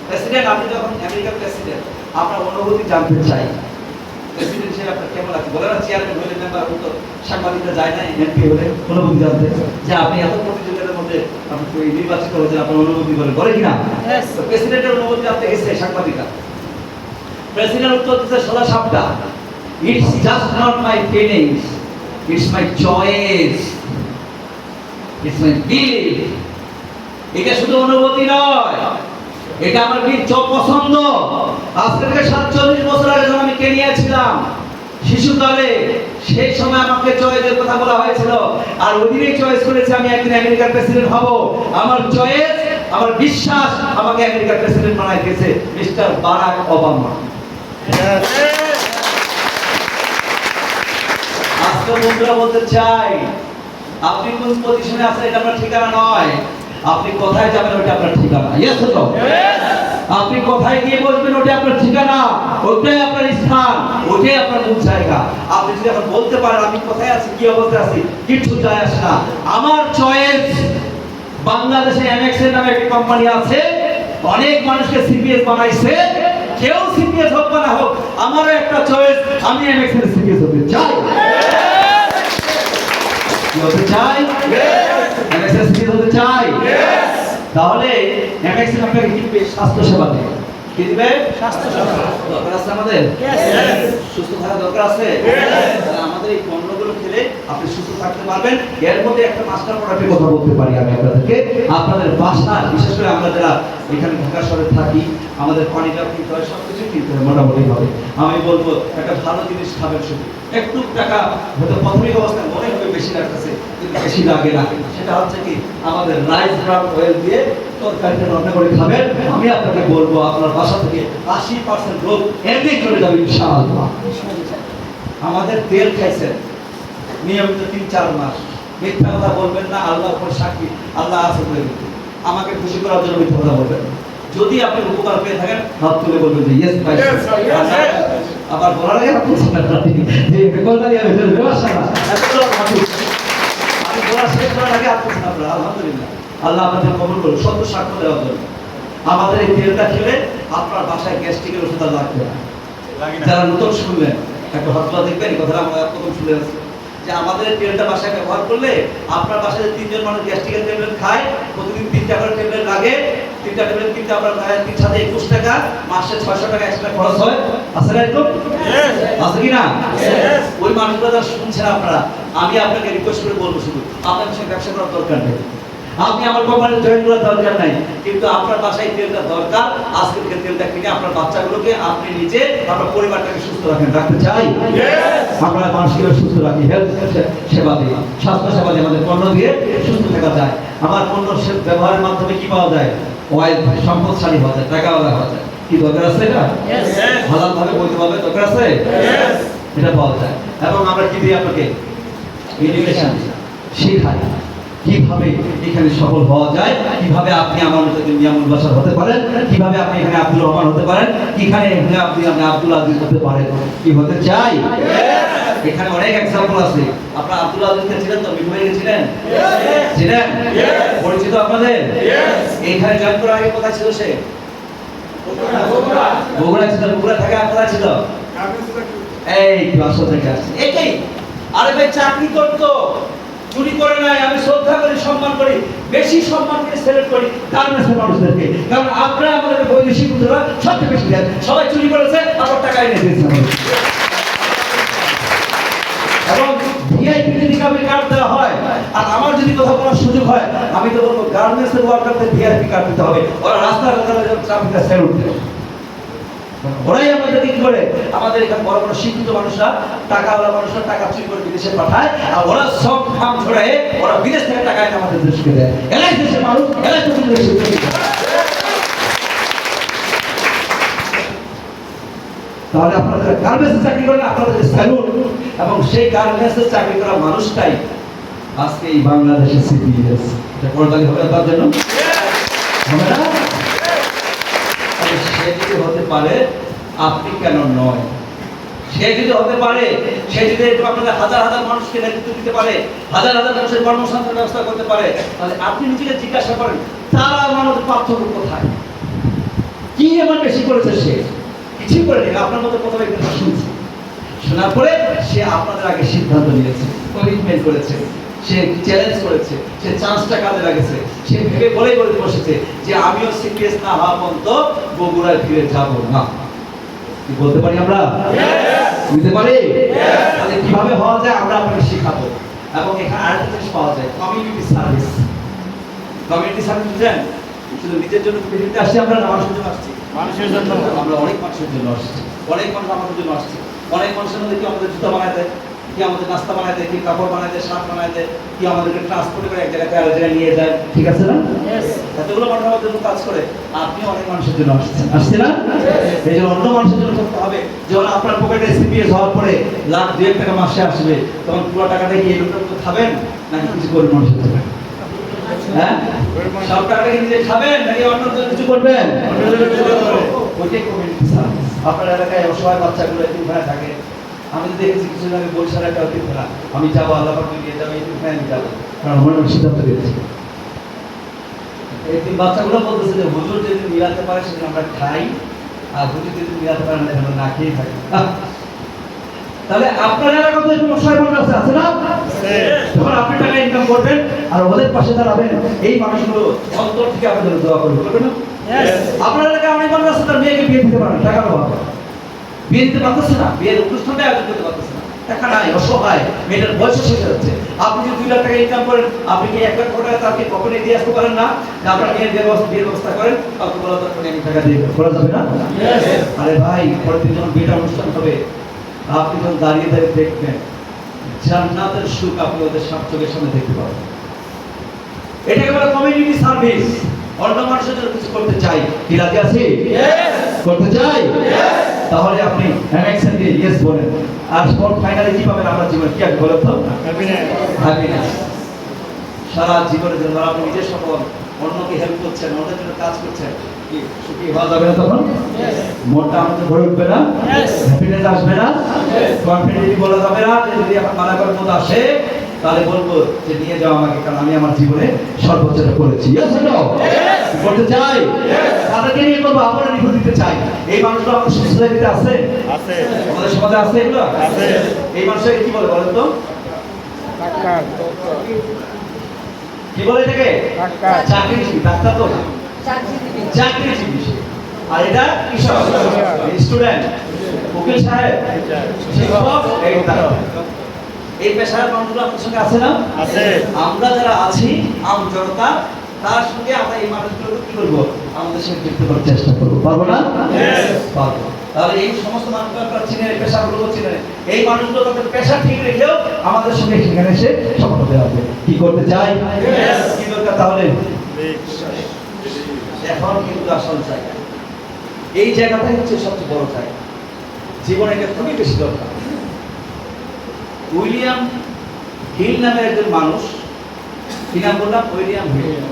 প্রেসিডেন্ট, আপনি যখন আমেরিকার প্রেসিডেন্ট, আপনার অনুভূতি জানতে চাই। প্রেসিডেন্ট হিসেবে আপনার কেমন লাগছে? বলে না, চেয়ারম্যান হলে মেম্বার হতো, সাংবাদিকরা যায় না এমপি হলে অনুভূতি জানতে, যে আপনি এত প্রতিযোগিতার মধ্যে আপনি নির্বাচিত হয়েছেন, আপনার অনুভূতি বলে বলে কিনা? প্রেসিডেন্টের অনুভূতি জানতে গেছে সাংবাদিকরা। প্রেসিডেন্ট উত্তর দিচ্ছে সোজা সাপটা, it's just not my feelings, it's my choice, it's my feeling. এটা শুধু অনুভূতি নয়, এটা আমার পছন্দ। আজকে থেকে 47 বছর আগে যখন আমি কেনিয়া ছিলাম শিশুকালে, সেই সময় আমাকে চয়েসের কথা বলা হয়েছিল, আর ওই দিনেই চয়েস করেছি আমি একদিন আমেরিকার প্রেসিডেন্ট হব। আমার চয়েস, আমার বিশ্বাস আমাকে আমেরিকার প্রেসিডেন্ট বানাই দিয়েছে মিস্টার বারাক ওবামা। আজকে বন্ধুরা বলতে চাই, আপনি কোন পজিশনে আছেন এটা আপনার ঠিকানা নয়, আপনি কোথায় যাবেন ওটা আপনার ঠিকানা। Yes or no? আপনি কোথায় গিয়ে বসবেন ওটা আপনার ঠিকানা, ওটাই আপনার স্থান, ওটাই আপনার মূল জায়গা। আপনি যদি এখন বলতে পারেন আমি কোথায় আছি, কি অবস্থায় আছি, কিছু যায় আসে না। আমার চয়েস, বাংলাদেশে এমএক্সের নামে একটা কোম্পানি আছে, অনেক মানুষকে সিপিএস বানাইছে, কেউ সিপিএস হোক বা না হোক, আমারও একটা চয়েস, আমি এমএক্সের সিপিএস হতে চাই। কি হতে চাই? এমএক্সের সিপিএস হতে চাই। তাহলে এমএক্স আপনাকে কি স্বাস্থ্য সেবা দেবে, কি দিবে? স্বাস্থ্য সেবা। দরকার আছে আমাদের? সুস্থ থাকা দরকার আছে? তাহলে আমাদের এই পণ্যগুলো খেলে আপনি সুস্থ থাকতে পারবেন। এর মধ্যে একটা মাস্টার প্রোডাক্টের কথা বলতে পারি আমি আপনাদেরকে। আপনাদের বাসা, বিশেষ করে আমরা যারা এখানে ঢাকা শহরে থাকি, আমাদের পানিটা কিনতে হয়, সবকিছু কিনতে হয় মোটামুটি ভাবে। আমি বলবো একটা ভালো জিনিস খাবেন শুধু। একটু টাকা হয়তো প্রাথমিক অবস্থায় মনে হবে বেশি লাগতেছে, কিন্তু বেশি লাগে না। সেটা হচ্ছে কি, আমাদের রাইস ব্রাউন অয়েল দিয়ে তরকারিটা রান্না করে খাবেন। আমি আপনাকে বলবো আপনার বাসা থেকে 80% রোগ এমনি চলে যাবে ইনশাআল্লাহ। আমাদের তেল খাইছেন নিয়মিত 3-4 মাস, মিথ্যা কথা বলবেন না, আল্লাহর উপর সাক্ষী, আল্লাহ আছে বলে দিতে। আমাকে খুশি করার জন্য মিথ্যা কথা বলবেন না। যদি আপনি উপকার পেয়ে থাকেন, হাত তুলে বলবেন যে ইয়েস ভাই। আবার বলার আগে আপনি যে বেকলদারি আমি মাশাআল্লাহ আমি বলা শেষ করার আগে আপনি আপনারা আলহামদুলিল্লাহ আল্লাহ আমাদের কবুল করুন। সত্য সাক্ষ্য দেওয়ার জন্য আমাদের এই তেলটা খেলে আপনার বাসায় গ্যাস্ট্রিকের ওষুধ আর লাগবে না। যারা নতুন শুনলেন একটা হতলা দেখবেন, এই কথাটা আমরা প্রথম শুনে আসছি যে আমাদের এই তেলটা বাসায় ব্যবহার করলে আপনার বাসায় 3 জন মানুষ গ্যাস্ট্রিকের ট্যাবলেট খায়, প্রতিদিন 3টা করে ট্যাবলেট লাগে, 3টা ট্যাবলেট কিনতে আপনার 3 সাথে 21 টাকা, মাসে 600 টাকা এক্সট্রা খরচ হয়। আছে না এরকম? আছে কি না? ওই মানুষগুলো যারা শুনছেন আপনারা, আমি আপনাকে রিকোয়েস্ট করে বলবো শুধু আপনার সাথে ব্যবসা করার দরকার নেই, আপনি আমার কোম্পানিতে জয়েন করার দরকার নাই, কিন্তু আপনার বাসায় তেলটা দরকার। আজকে থেকে তেলটা কিনে আপনার বাচ্চাগুলোকে, আপনি নিজে, আপনার পরিবারটাকে সুস্থ রাখেন। রাখতে চাই আমরা মানুষকে সুস্থ রাখি, হেলথ সেবা দিয়ে, স্বাস্থ্য সেবা দিয়ে, আমাদের পণ্য দিয়ে সুস্থ থাকা যায়। আমার পণ্য ব্যবহারের মাধ্যমে কি পাওয়া যায়? ওয়াইল সম্পদশালী হওয়া যায়, টাকাওয়ালা হওয়া যায়। কি দরকার আছে? এটা হালাল ভাবে বলতে পারবে, দরকার আছে এটা পাওয়া যায়। এবং আমরা কি দিই আপনাকে? এডুকেশন শেখাই কিভাবে এখানে সফল হওয়া যায়, কিভাবে আপনি আমার মতো নিয়ামুল বাশার হতে পারেন, কিভাবে আপনি এখানে আব্দুর রহমান হতে পারেন, কিভাবে আপনি আব্দুল আজিজ হতে পারেন। কি হতে চাই? এখানে অনেক এক্সাম্পল আছে। আপনারা আব্দুল আজিজকে ছিলেন তো? মিঠু ভাইকে ছিলেন? ছিলেন? পরিচিত আপনাদের? এখানে জয়েন করার আগে কোথায় ছিল সে? বগুড়া ছিল। বগুড়া থেকে কোথায় ছিল? এই বাসা থেকে আসছে। এটাই। আরে ভাই চাকরি করতো, চুরি করে নাই। আমি শ্রদ্ধা করি, সম্মান করি, বেশি সম্মান করে সিলেক্ট করি গার্মেন্টসের মানুষদেরকে, কারণ আপনারা আমাদের বৈদেশিক মুদ্রা সবচেয়ে বেশি দেন। সবাই চুরি করেছে, আবার টাকা এনে দিয়েছে। এবং ভিআইপি যদি কাউকে কার্ড দেওয়া হয়, আর আমার যদি কথা বলার সুযোগ হয়, আমি তো বলবো গার্মেন্টসের ওয়ার্কারদের ভিআইপি কার্ড দিতে হবে। ওরা রাস্তার ট্রাফিকটা স্যালুট দেয়। ওরাই আমাদের কি করে? আমাদের এখানে বড় বড় শিক্ষিত মানুষরা, টাকাওয়ালা মানুষরা টাকা চুরি করে বিদেশে পাঠায়, আর ওরা সব ফার্ম ছড়ায়, ওরা বিদেশ থেকে টাকা এনে আমাদের দেশকে দেয়। এলাই দেশের মানুষ, এলাই তো দেশের। তাহলে আপনাদের গার্মেন্টসে চাকরি করেন, আপনাদের স্যালুট। এবং সেই গার্মেন্টসে চাকরি করা মানুষটাই আজকে এই বাংলাদেশের সিপিএস। এটা করদানি হবে তার জন্য হবে না? সে যদি হতে পারে, আপনি কেন নয়? সে যদি হতে পারে, সে যদি আপনাদের হাজার হাজার মানুষকে নেতৃত্ব দিতে পারে, হাজার হাজার মানুষের কর্মসংস্থানের ব্যবস্থা করতে পারে, তাহলে আপনি নিজেকে জিজ্ঞাসা করেন তারা আমাদের পার্থক্য কোথায়? কি এমন বেশি করেছে সে? কিছুই করেনি। আপনার মতো প্রথমে একটা শুনছি, শোনার পরে সে আপনাদের আগে সিদ্ধান্ত নিয়েছে, কমিটমেন্ট করেছে, সে চ্যালেঞ্জ করেছে, সে চান্সটা কাজে লাগিয়েছে, সে ভেবে বলেই বলতে বসেছে যে আমিও সিপিএস না হওয়া পর্যন্ত বগুড়ায় ফিরে যাব না। কি বলতে পারি আমরা? বুঝতে পারি? তাহলে কিভাবে হওয়া যায় আমরা আপনাকে শেখাবো। এবং এখানে আরেকটা জিনিস পাওয়া যায়, কমিউনিটি সার্ভিস। কমিউনিটি সার্ভিস বুঝেন? শুধু নিজের জন্য পৃথিবীতে আসছি আমরা, মানুষের জন্য আসছি। মানুষের জন্য আমরা অনেক মানুষের জন্য আসছি, অনেক মানুষ আমাদের জন্য আসছে। অনেক মানুষের মধ্যে কি আমাদের জুতা বানায় দেয়, কি আমাদের নাস্তা বানায় দেয়, কি কাপড় বানায় দেয়, শার্ট বানায় দেয়, কি আমাদেরকে ট্রান্সপোর্ট করে এক জায়গা থেকে আরেক জায়গায় নিয়ে যায়। ঠিক আছে না? এতগুলো মানুষ আমাদের জন্য কাজ করে, আপনি অনেক মানুষের জন্য আসছেন, আসছে না? এই জন্য অন্য মানুষের জন্য করতে হবে। যখন আপনার পকেটে সিপিএস হওয়ার পরে লাখ 2 টাকা মাসে আসবে, তখন পুরো টাকাটা কি এই লোকটা খাবেন নাকি কিছু করবেন মানুষের জন্য? হ্যাঁ, সব টাকাটা কি নিজে খাবেন নাকি অন্য কিছু করবেন? ওইটাই কমিউনিটি সার্ভিস। আপনার এলাকায় অসহায় বাচ্চাগুলো এতিমখানায় থাকে। আমি তো দেখেছি কিছু আগে বরিশালে একটা এতিমখানা, আমি যাবো, আল্লাহ পাক নিয়ে যাবো, এতিমখানায় আমি যাবো, কারণ আমার সিদ্ধান্ত নিয়েছি। এই বাচ্চাগুলো বলতেছে যে হুজুর যদি মিলাতে পারে সেদিন আমরা খাই, আর হুজুর যদি মিলাতে পারে না আমরা না খেয়ে থাকি। তাহলে আপনার এলাকাতে কোনো অসহায় মানুষ আছে না? যখন আপনি টাকা ইনকাম করবেন আর ওদের পাশে দাঁড়াবেন, এই মানুষগুলো অন্তর থেকে আপনাদের দোয়া করবে, করবে না? আপনার এলাকায় অনেক মানুষ আছে তার মেয়েকে বিয়ে দিতে পারেন, টাকার অভাবে বিয়ে দিতে পারতেছে না, বিয়ের অনুষ্ঠানটা আয়োজন করতে পারতেছে না, টাকা নাই, অসহায়, মেয়েটার বয়স শেষ হয়ে যাচ্ছে। আপনি যদি 2 লাখ টাকা ইনকাম করেন, আপনি কি 1 লাখ টাকা তাকে কখনোই দিয়ে আসতে পারেন না? আপনার মেয়ের বিয়ের ব্যবস্থা করেন, কাউকে বলা দরকার নেই, আমি টাকা দিয়ে করা যাবে না? আরে ভাই, পরের দিন যখন বিয়েটা অনুষ্ঠান হবে, আপনি যখন দাঁড়িয়ে দাঁড়িয়ে দেখবেন, জান্নাতের সুখ আপনি ওদের চোখের সামনে দেখতে পাবেন। এটাকে বলে কমিউনিটি সার্ভিস। অন্য মানুষের জন্য কিছু করতে চাই, কি রাজি আছি? করতে চাই? তাহলে আপনি অ্যাকশন দিয়ে ইয়েস বলেন। আর স্পট ফাইনালি কি পাবেন আপনার জীবনে? কি আপনি বলেন তো? হ্যাপিনেস। সারা জীবনের জন্য আপনি নিজের সফল, অন্যকে হেল্প করছেন, অন্যের জন্য কাজ করছেন, কি সুখী হওয়া যাবে না তখন? মনটা আমাদের ভরে উঠবে না? হ্যাপিনেস আসবে না? কনফিডেন্টলি বলা যাবে না যে যদি আমার মানা করার মতো আসে তাহলে বলবো যে নিয়ে যাও আমাকে, কারণ আমি আমার জীবনে সর্বোচ্চটা করেছি। করতে চাই, তাদেরকে নিয়ে করবো, আমরা রিভিউ দিতে চাই। এই মানুষগুলো আমাদের সোসাইটিতে আছে, আমাদের সমাজে আছে এগুলো। এই মানুষটাকে কি বলে বলেন তো? কি বলে এটাকে? চাকরিজীবী। ডাক্তার তো না, চাকরিজীবী। আর এটা কৃষক, স্টুডেন্ট, উকিল সাহেব, শিক্ষক, এই পেশার মানুষগুলো আমাদের সঙ্গে আছে না? আছে। আমরা যারা আছি আম জনতা, তার সঙ্গে আমরা এই মানুষগুলোকে কি করবো? আমাদের সঙ্গে যুক্ত করার চেষ্টা করবো। পারবো না? পারবো। তাহলে এই সমস্ত মানুষগুলো আপনারা চিনেন, এই পেশাগুলো চিনেন। এই মানুষগুলো তাদের পেশা ঠিক রেখেও আমাদের সঙ্গে সেখানে এসে সফল হতে হবে। কি করতে চাই? কি দরকার তাহলে? এখন কিন্তু আসল জায়গা, এই জায়গাটাই হচ্ছে সবচেয়ে বড় জায়গা। জীবনে এটা খুবই বেশি দরকার। উইলিয়াম হিল নামের একজন মানুষ, কি নাম বললাম? William Hill.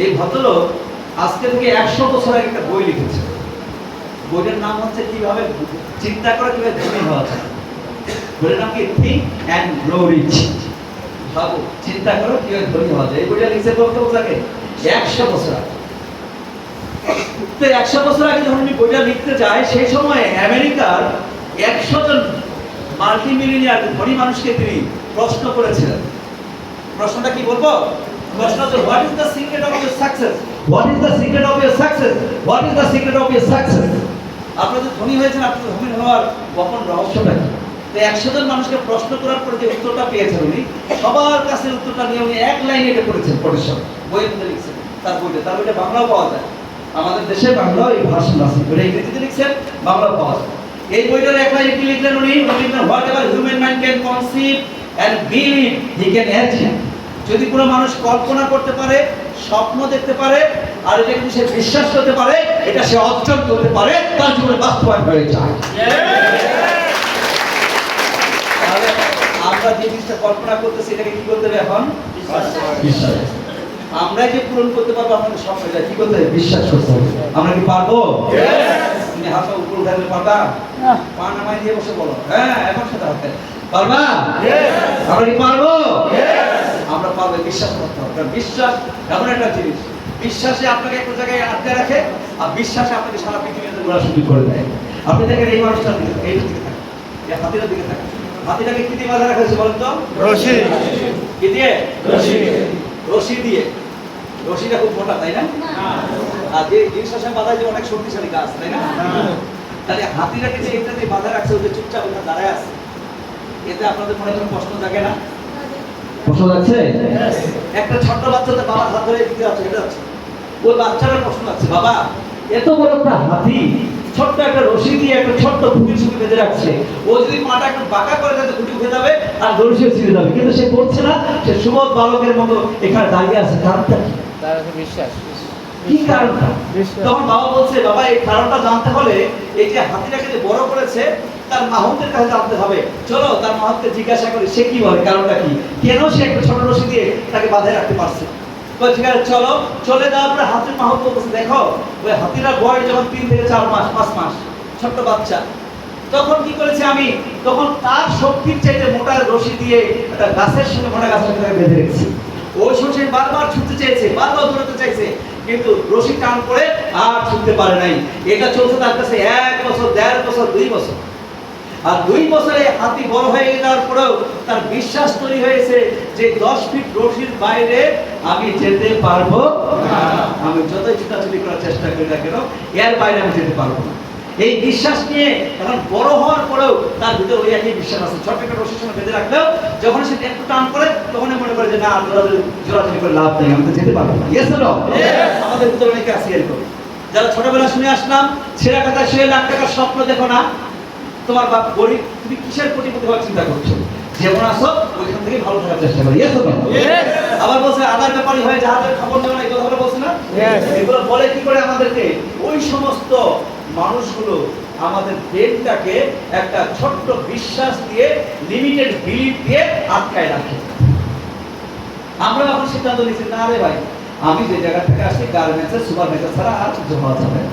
এই ভদ্রলোক আজকে থেকে 100 বছর আগে একটা বই লিখেছে। বইটার নাম হচ্ছে কিভাবে চিন্তা করে কিভাবে ধনী হওয়া যায়। বইটার নাম কি? Think and grow rich. ভাবো, চিন্তা করো কিভাবে ধনী হওয়া যায়। এই বইটা লিখছে কত বছর আগে? 100 বছর আগে। তো 100 বছর আগে যখন উনি বইটা লিখতে যায়, সেই সময় আমেরিকার 100 জন মাল্টিমিলিয়নিয়ার ধনী মানুষকে তিনি প্রশ্ন করেছিলেন। প্রশ্নটা কি বলবো? প্রশ্ন হচ্ছে what is the secret of your success? What is the secret of your success? What is the secret of your success? আপনি যে ধনী হয়েছেন, আপনি ধনী হওয়ার গোপন রহস্যটা কি? তো 100 জন মানুষকে প্রশ্ন করার পরে যে উত্তরটা পেয়েছেন উনি, সবার কাছে উত্তরটা নিয়ে উনি এক লাইনে এটা করেছেন, পরিশ্রম বইয়ের মধ্যে লিখছেন। তার বইটা বাংলাও পাওয়া যায়, আমাদের দেশে বাংলাও এই ভাষণ আছে। বইটা ইংরেজিতে লিখছেন, বাংলাও পাওয়া যায়। এই বইটার এক লাইনে কি লিখলেন উনি? লিখলেন whatever human mind can conceive and believe he can achieve. যদি কোনো মানুষ কল্পনা করতে পারে, স্বপ্ন দেখতে পারে, আর এটা যদি সে বিশ্বাস করতে পারে, এটা সে অর্জন করতে পারে, তার জীবনে বাস্তবায়ন হয়ে যায়। তাহলে আমরা যে জিনিসটা কল্পনা করতেছি, এটাকে কি করতে হবে এখন? বিশ্বাস। আমরা যে পূরণ করতে পারবো আমাদের স্বপ্ন, এটা কি করতে হবে? বিশ্বাস করতে হবে। আমরা কি পারবো? তুমি হাত উপর উঠাতে পারবা? পা নামাই দিয়ে বসে বলো, হ্যাঁ এখন সেটা হাতে পারবা? আমরা কি পারবো? আমরা পারবো। বিশ্বাস করতে হবে। বিশ্বাস এমন একটা জিনিস, বিশ্বাসে আপনাকে একটা জায়গায় আটকে রাখে, আর বিশ্বাসে আপনাকে সারা পৃথিবীতে ঘোরা শুরু করে দেয়। আপনি দেখেন এই মানুষটার দিকে, এই দিকে থাকেন, এই হাতিটার দিকে থাকেন। হাতিটাকে কি দিয়ে বাঁধা রাখা হয়েছে বলেন তো? রশি। কি দিয়ে? রশি। রশি দিয়ে। রশিটা খুব মোটা, তাই না? আর যে জিনিসটার সাথে বাঁধা যে অনেক শক্তিশালী গাছ, তাই না? তাহলে হাতিটাকে যে এটা দিয়ে বাঁধা রাখছে, ওদের চুপচাপ ওখানে দাঁড়ায় আছে, এতে আপনাদের মনে কোনো প্রশ্ন জাগে না? প্রশ্ন যাচ্ছে? একটা ছোট্ট বাচ্চা তার বাবার হাত ধরে দিতে আছে, এটা আছে, ওই বাচ্চাটার প্রশ্ন আছে, বাবা এত বড় একটা হাতি ছোট্ট একটা রশি দিয়ে একটা ছোট্ট খুঁটি ছুটি বেঁধে রাখছে, ও যদি পাটা একটু বাঁকা করে দেয় খুঁটি উঠে যাবে আর রশিও ছিঁড়ে যাবে, কিন্তু সে করছে না, সে সুবোধ বালকের মতো এখানে দাঁড়িয়ে আছে। কারণটা কি? তার বিশ্বাস। কি কারণটা? তখন বাবা বলছে, বাবা এই কারণটা জানতে হলে এই যে হাতিটাকে যে বড় করেছে তার মাহমুদের কাছে জানতে হবে। চলো তার মাহমুদকে জিজ্ঞাসা করি, সে কি বলে, কারণটা কি, কেন সে একটা ছোট রশি দিয়ে তাকে বাঁধায় রাখতে পারছে। তো ঠিক আছে চলো, চলে যাওয়ার পরে হাতির মাহমুদ বলছে, দেখো ওই হাতিরা বয়স যখন 3 থেকে 4 মাস 5 মাস ছোট্ট বাচ্চা, তখন কি করেছে আমি, তখন তার শক্তির চাইতে মোটা রশি দিয়ে একটা গাছের সঙ্গে মোটা গাছের সঙ্গে বেঁধে রেখেছি। ওই শশী বারবার ছুটতে চেয়েছে, বারবার দৌড়াতে চাইছে, কিন্তু রশি টান করে আর ছুটতে পারে নাই। এটা চলছে তার কাছে 1 বছর, 1.5 বছর, 2 বছর। আর 2 বছরে হাতি বড় হয়ে যাওয়ার পরেও তার বিশ্বাস তৈরি হয়েছে যে 10 ফিট রশির বাইরে আমি যেতে পারবো না। আমি যতই ছুটাছুটি করার চেষ্টা করি না কেন, এর বাইরে আমি যেতে পারবো না। এই বিশ্বাস নিয়ে এখন বড় হওয়ার পরেও তার ভিতরে ওই একই বিশ্বাস আছে। ছোট্ট একটা রশির সঙ্গে বেঁধে রাখলেও যখন সে একটু টান করে তখন মনে করে যে না, জোরাজোরি করে লাভ নেই, আমি তো যেতে পারবো না। Yes no? আমাদের ভিতরে অনেকে আছে এরকম, যারা ছোটবেলা শুনে আসলাম ছেঁড়া কথা 6 লাখ টাকার স্বপ্ন দেখো না, তোমার বাপ গরিব, তুমি কিসের কোটিপতি হওয়ার চিন্তা করছো? যেমন আসো ওইখান থেকে ভালো থাকার চেষ্টা করো। Yes no? আবার বলছে আধার ব্যাপারী হয়ে জাহাজের খবর নেওয়া, এই কথাটা বলছে না? এগুলো বলে কি করে আমাদেরকে? ওই সমস্ত মানুষগুলো আমাদের ব্রেনটাকে একটা ছোট্ট বিশ্বাস দিয়ে, লিমিটেড বিলিফ দিয়ে আটকায় রাখে। আমরা এখন সিদ্ধান্ত নিচ্ছি না রে ভাই, আমি যে জায়গা থেকে আসি গার্মেন্টসের সুপারভাইজার ছাড়া আর কিছু হওয়া যাবে না।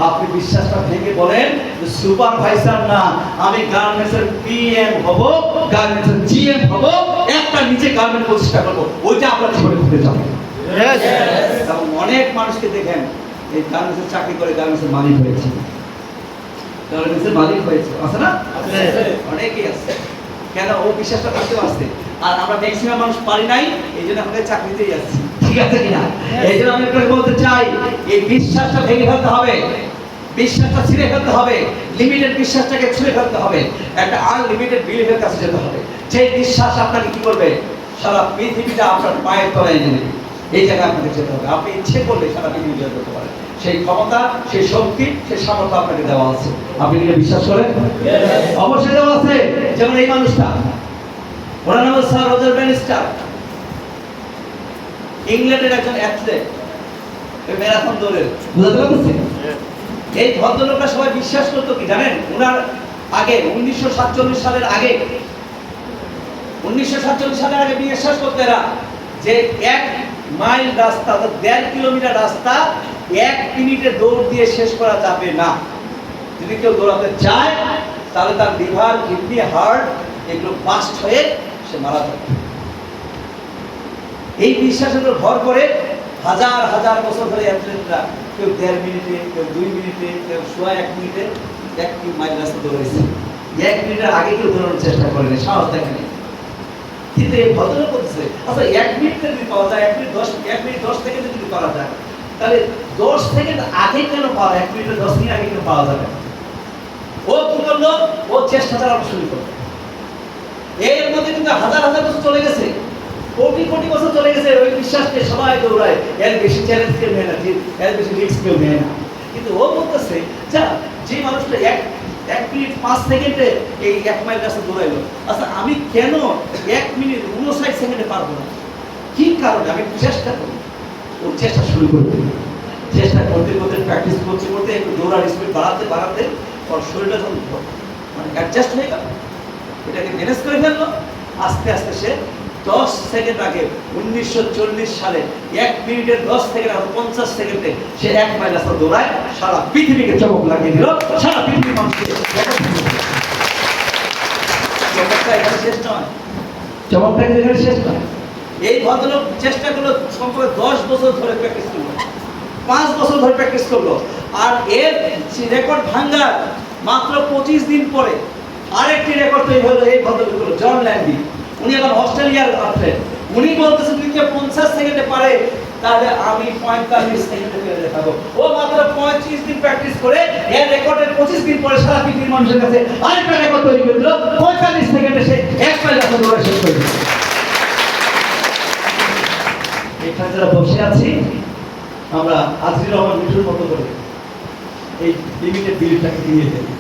আপনি বিশ্বাসটা ভেঙে বলেন যে সুপারভাইজার না, আমি গার্মেন্টসের পিএম হব, গার্মেন্টসের জিএম হব, একটা নিচে গার্মেন্ট প্রতিষ্ঠা করব, ওইটা আপনার জীবনে ঘুরে যাবে। অনেক মানুষকে দেখেন এই গার্মেন্টসের চাকরি করে গার্মেন্টসের মালিক হয়েছে, গার্মেন্টসের মালিক হয়েছে, আছে না? অনেকেই আছে। কেন? ও বিশ্বাসটা করতে পারছে। আর আমরা ম্যাক্সিমাম মানুষ পারি নাই, এই জন্য আমাদের চাকরিতেই আছি। ঠিক আছে কিনা? এই জন্য আমি আপনাকে বলতে চাই, এই বিশ্বাসটা ভেঙে ফেলতে হবে, বিশ্বাসটা ছিঁড়ে ফেলতে হবে, লিমিটেড বিশ্বাসটাকে ছুঁড়ে ফেলতে হবে, একটা আনলিমিটেড বিলিফের কাছে যেতে হবে। সেই বিশ্বাস আপনাকে কি করবে? সারা পৃথিবীটা আপনার পায়ের তলায় এনে দেবে। এই জায়গায় আপনাকে যেতে হবে। আপনি ইচ্ছে করলে সারা পৃথিবী জয় করতে পারেন। সেই ক্ষমতা, সেই শক্তি, সেই সামর্থ্য আপনাকে দেওয়া আছে। আপনি কি বিশ্বাস করেন? অবশ্যই দেওয়া আছে। যেমন এই মানুষটা, ওনার নাম স্যার রজার ব্যানিস্টার, ইংল্যান্ডের একজন অ্যাথলেট, ম্যারাথন দৌড়ের। বুঝতে পারছেন? এই ভদ্রলোকরা সবাই বিশ্বাস করতো কি জানেন? ওনার আগে 1947 সালের আগে 1947 সালের আগে বিশ্বাস করতো এরা যে 1 মাইল রাস্তা, 1.5 কিলোমিটার রাস্তা 1 মিনিটে দৌড় দিয়ে শেষ করা যাবে না। যদি কেউ দৌড়াতে চায় তাহলে তার লিভার, কিডনি, হার্ট এগুলো বাস্ট হয়ে সে মারা যাবে। এই বিশ্বাসের উপর ভর করে হাজার হাজার বছর ধরে অ্যাথলেটরা কেউ 1.5 মিনিটে, কেউ 2 মিনিটে, কেউ 1 মিনিটে 1 মাইল রাস্তা দৌড়েছে। 1 মিনিটের আগে কেউ দৌড়ানোর চেষ্টা করেনি, সাহস দেখেনি। কিন্তু এই ভদ্রলোক বলছে, আচ্ছা 1 মিনিটে যদি পাওয়া যায়, 1 মিনিট 10 সেকেন্ডে যদি পাওয়া যায়, তাহলে 10 সেকেন্ড আগে কেন পাওয়া, 1 মিনিটে 10 সেকেন্ড আগে কেন পাওয়া যাবে? ও কি করলো? ও চেষ্টা চালানো শুরু করলো। এর মধ্যে কিন্তু হাজার হাজার বছর চলে গেছে, কোটি কোটি বছর চলে গেছে। ওই বিশ্বাসকে সবাই দৌড়ায়, এর বেশি চ্যালেঞ্জ কেউ নেয় না, এর বেশি রিস্ক কেউ নেয় না। কিন্তু ও বলতেছে যা, যে মানুষটা 1 মিনিট 5 সেকেন্ডে এই 1 মাইল রাস্তা দৌড়াইলো, আচ্ছা আমি কেন 1 মিনিট 59 সেকেন্ডে পারবো না? কি কারণে? আমি চেষ্টা করি। ও চেষ্টা শুরু করবে, চেষ্টা করতে করতে, প্র্যাকটিস করতে করতে, একটু দৌড়ার স্পিড বাড়াতে বাড়াতে ওর শরীরটা যখন মানে অ্যাডজাস্ট হয়ে গেল, এটাকে ম্যানেজ করে ফেললো। আস্তে আস্তে সে 10 সেকেন্ড আগে 1940 সালে 1 মিনিটের 10 সেকেন্ড আর 50 সেকেন্ডে সে 1 মাইল রাস্তা দৌড়ায়, সারা পৃথিবীকে চমক লাগিয়ে দিল, সারা পৃথিবীর মানুষকে। চমকটা এখানে শেষ নয়, চমকটা এখানে শেষ নয়। এই ভদ্রলোক চেষ্টা করলো, সম্পর্কে 10 বছর ধরে প্র্যাকটিস করলো, 5 বছর ধরে প্র্যাকটিস করলো। আর এর রেকর্ড ভাঙার মাত্র 25 দিন পরে আরেকটি রেকর্ড তৈরি হলো এই ভদ্রলোক, জন ল্যান্ডি। উনি এখন অস্ট্রেলিয়ার আছেন। উনি বলতেছেন যদি কেউ 50 সেকেন্ডে পারে তাহলে আমি 45 সেকেন্ডে করে দেখাবো। ও মাত্র 35 দিন প্র্যাকটিস করে এর রেকর্ডের 25 দিন পরে সারা পৃথিবীর মানুষের কাছে আরেকটা রেকর্ড তৈরি করে দিল। 45 সেকেন্ডে সে 1 মাইল রাস্তা দৌড়ে শেষ করে দিল। এখানে যারা বসে আছি আমরা আজিজুর রহমান মিঠুর মতো করে এই লিমিটেড বিলটাকে কিনে ফেলি।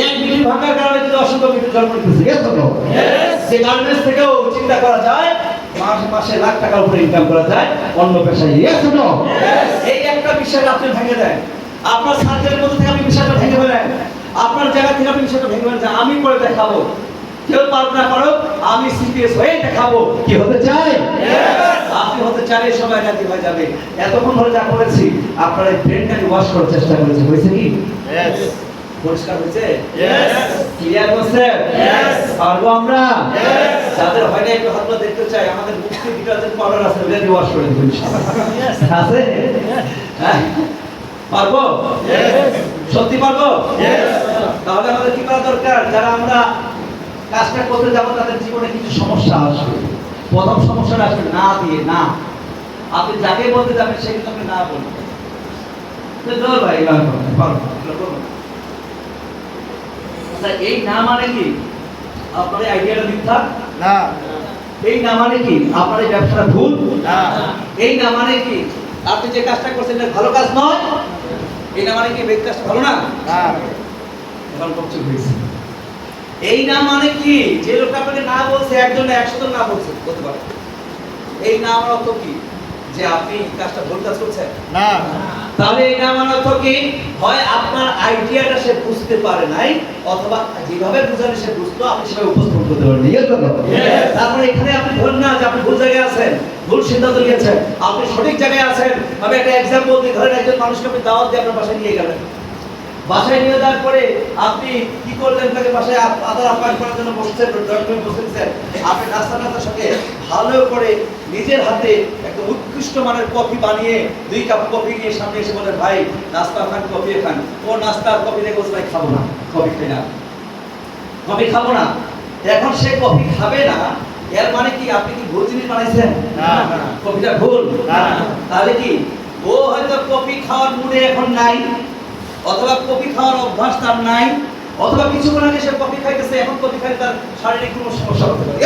1 মিনিট ভাঙার কারণে যদি অসংখ্য মিঠু জন্ম নিতেছে। সে গার্মেন্টস থেকেও চিন্তা করা যায়, মাসে লাখ টাকার উপরে ইনকাম করা যায় অন্য পেশায়। এই একটা বিষয় আপনি ভেঙে দেন, আপনার সার্কেলের মধ্যে থেকে আপনি বিষয়টা ভেঙে ফেলেন, আপনার জায়গা থেকে আপনি বিষয়টা ভেঙে ফেলেন। আমি করে দেখাবো, কেউ পারবে না পারো, আমি সিপিএস হয়ে দেখাবো। কি হতে চাই? আপনি হতে চাইলে সবাই রাজি হয়ে যাবে। এতক্ষণ ধরে যা করেছি আপনারা এই ব্রেনটাকে ওয়াশ করার চেষ্টা করেছে, হয়েছে কি? পরিষ্কার হয়েছে? ক্লিয়ার হচ্ছে? পারবো আমরা? যাদের হয় না একটু হাতটা দেখতে চাই, আমাদের মুক্তি ডিটারজেন্ট পাউডার আছে, ওটা দিয়ে ওয়াশ করে দেবো ইনশাআল্লাহ। আছে? হ্যাঁ পারবো? সত্যি পারবো? তাহলে আমাদের কি করা দরকার? যারা আমরা কাজটা করতে যাবো তাদের জীবনে কিছু সমস্যা আসবে। প্রথম সমস্যাটা আসবে না দিয়ে। না, আপনি যাকে বলতে যাবেন সে কিন্তু আপনি না বলবেন। ভাই এই না মানে কি আপনার আইডিয়াটা মিথ্যা? না। এই না মানে কি আপনার এই ব্যবসাটা ভুল? না। এই না মানে কি আপনি যে কাজটা করছেন এটা ভালো কাজ নয়? এই না মানে কি ব্যক্তি কাজটা ভালো না? না। এখন কষ্ট হয়েছে। এই না মানে কি যে লোক আপনাকে না বলছে একজন 100 জন না বলছে বলতে পারে। এই না মানে অর্থ কি যে আপনি কাজটা ভুল কাজ করছেন? না। তাহলে এই না মানে অর্থ কি হয় আপনার আইডিয়াটা সে বুঝতে পারে নাই, অথবা যেভাবে বুঝালে সে বুঝতো আপনি সেভাবে উপস্থাপন করতে পারেন। ইয়েস তো? তারপরে এখানে আপনি ধরেন না যে আপনি ভুল জায়গায় আছেন, ভুল সিদ্ধান্ত নিয়েছেন, আপনি সঠিক জায়গায় আছেন। আমি একটা এক্সাম্পল দিই, ধরেন একজন মানুষকে আপনি দাওয়াত দিয়ে আপনার বাসায় নিয়ে গেলেন। বাসায় নিয়ে যাওয়ার পরে আপনি কি করলেন? তাকে বাসায় আদর আপ্যায়ন করার জন্য বসছেন, বসেছেন। আপনি নাস্তার সঙ্গে ভালো করে নিজের হাতে একটা উৎকৃষ্ট মানের কফি বানিয়ে 2 কাপ কফি নিয়ে সামনে এসে বলেন, ভাই নাস্তা খান, কফি খান। ও নাস্তা কফি দেখে বলছে, ভাই খাবো না, কফি খাই না, কফি খাবো না। এখন সে কফি খাবে না, এর মানে কি আপনি কি ভুল জিনিস বানাইছেন? না। কফিটা ভুল? না। তাহলে কি ও হয়তো কফি খাওয়ার মুডে এখন নাই, অথবা কফি খাওয়ার অভ্যাস তার নাই, অথবা কিছুক্ষণ আগে সে কফি খাইতেছে, এখন কফি খাইতে তার শারীরিক কোনো সমস্যা হতে পারে।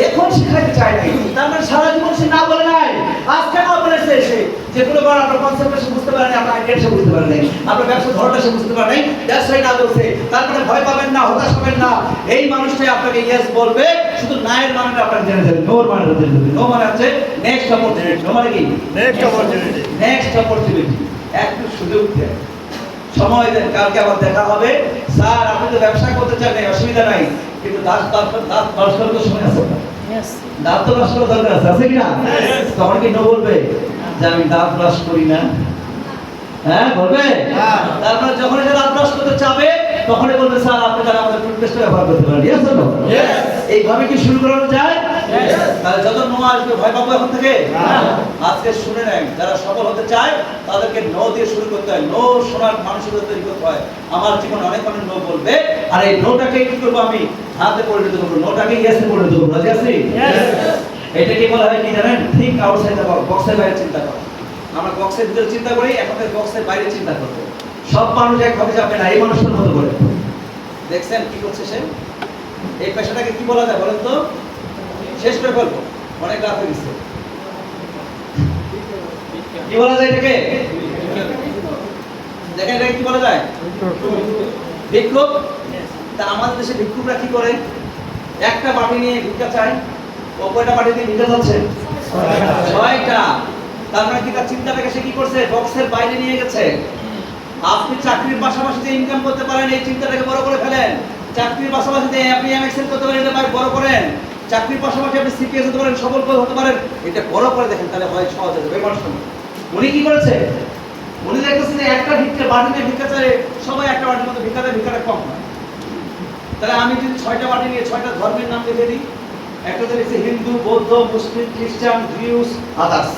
এখন সে খাইতে চায় নাই, তার মানে সারা জীবন সে না বলে নাই। আজকে না বলেছে সে যে কোনো বার আপনার কনসেপ্টটা সে বুঝতে পারে না, আপনার আইডিয়া সে বুঝতে পারে নাই, আপনার ব্যবসার ধরনটা সে বুঝতে পারে নাই, ব্যবসায় না বলছে। তারপরে ভয় পাবেন না, হতাশ হবেন না। এই মানুষটাই আপনাকে ইয়েস বলবে, শুধু নায়ের মানে আপনাকে জেনে যাবেন, নোর মানে জেনে যাবেন। নো মানে হচ্ছে নেক্সট অপরচুনিটি। নো মানে কি নেক্সট অপরচুনিটি। Next opportunity. একটু সুযোগ দেন, সময় দেন, কালকে আবার দেখা হবে। স্যার আপনি তো ব্যবসা করতে চান, অসুবিধা নাই, কিন্তু দাঁত ব্রাশ করার তো সময় আছে না? দাঁত তো ব্রাশ করার দরকার আছে, আছে কি না? তখন কি নো বলবে যে আমি দাঁত ব্রাশ করি না? হ্যাঁ বলবে। তারপরে যখন সে দাঁত ব্রাশ করতে চাবে তখনই বলবে, স্যার আপনি তাহলে আমাদের টুথপেস্ট ব্যবহার করতে পারেন। Yes or no? এইভাবে কি শুরু করানো যায়? তাহলে যত নো আসবে ভয় পাবো এখন থেকে? আজকে শুনে নেন, যারা সফল হতে চায় তাদেরকে নো দিয়ে শুরু করতে হয়। নো শোনার মানসিকতা তৈরি করতে হয়। আমার জীবনে অনেক মানুষ নো বলবে, আর এই নোটাকে কি করবো আমি হাতে পরিণত করবো, নোটাকে ইয়েসে পরিণত করবো। রাজি আছি? এটাকে বলা হয় কি জানেন? থিঙ্ক আউটসাইড দ্য বক্স, বক্সের বাইরে চিন্তা করো। আমরা বক্সের ভিতরে চিন্তা করি, এখন থেকে বক্সের বাইরে চিন্তা করবো। সব মানুষ একভাবে যাবে না, এই মানুষটার মতো করে। দেখছেন কি করছে সে? এই পেশাটাকে কি বলা যায় বলেন তো? শেষ করে ফেলবো, অনেক রাত হয়ে গেছে। কি বলা যায় এটাকে? দেখেন এটাকে কি বলা যায়? ভিক্ষুক। তা আমাদের দেশে ভিক্ষুকরা কি করে? একটা বাটি নিয়ে ভিক্ষা চায়। ও কয়টা বাটি দিয়ে ভিক্ষা চাচ্ছে? 6টা। তার মানে কি তার চিন্তাটাকে সে কি করছে? বক্সের বাইরে নিয়ে গেছে। আপনি চাকরির পাশাপাশি যে ইনকাম করতে পারেন, এই চিন্তাটাকে বড় করে ফেলেন। চাকরির পাশাপাশি যে আপনি এমএক্সেল করতে পারেন, এটা বড় করেন। চাকরির পাশাপাশি আপনি সিপিএস হতে পারেন, সফল হতে পারেন, এটা বড় করে দেখেন, তাহলে হয় সহজ হয়ে যাবে। উনি কি করেছে? উনি দেখতেছেন যে একটা ভিক্ষা বাটি নিয়ে ভিক্ষা চায়, সবাই একটা বাটির মতো ভিক্ষা দেয়, ভিক্ষাটা কম হয়। তাহলে আমি যদি 6টা বাটি নিয়ে 6টা ধর্মের নাম লিখে দিই, একটা লিখছে হিন্দু, বৌদ্ধ, মুসলিম, খ্রিস্টান, জিউস, আদার্স।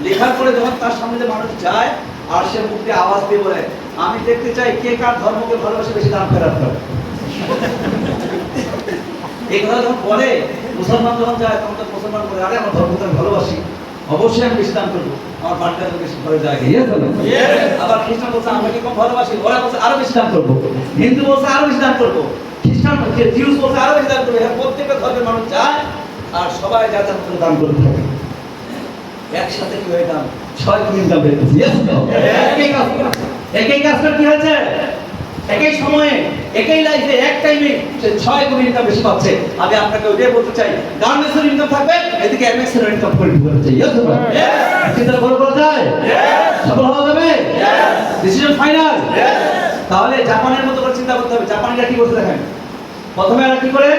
লেখার পরে যখন তার সামনে যে মানুষ যায় আর সে মুখ দিয়ে আওয়াজ দিয়ে বলে, আমি দেখতে চাই কে কার ধর্মকে ভালোবাসে বেশি দাম ফেরত করে। এই কথা যখন বলে, মুসলমান যখন যায় তখন তো মুসলমান বলে, আরে আমার ধর্মকে আমি ভালোবাসি, অবশ্যই আমি বেশি দাম করবো, আমার বাড়িটা বেশি ঘরে যায়। আবার খ্রিস্টান বলছে আমাকে কম ভালোবাসি, ওরা বলছে আরো বেশি দাম করবো। হিন্দু বলছে আরো বেশি দাম করবো। খ্রিস্টান জিউস বলছে আরো বেশি দাম করবো। প্রত্যেকটা ধর্মের মানুষ যায় আর সবাই যা যা দাম করতে থাকে। একসাথে কি হয়ে দাম 6 গুণ ইনকাম বের করছে। একই কাজটা কি হয়েছে? একই সময়ে, একই লাইফে, এক টাইমে সে 6 গুণ ইনকাম বেশি পাচ্ছে। আমি আপনাকে ওইটাই বলতে চাই, গার্মেন্টসের ইনকাম থাকবে, এদিকে এমএক্সের ইনকাম করে দিতে চাই। চিন্তা বড় করা যায়? সফল হওয়া যাবে? Decision final? তাহলে জাপানের মতো করে চিন্তা করতে হবে। জাপানিরা কি করতে দেখেন, প্রথমে এরা কি করে?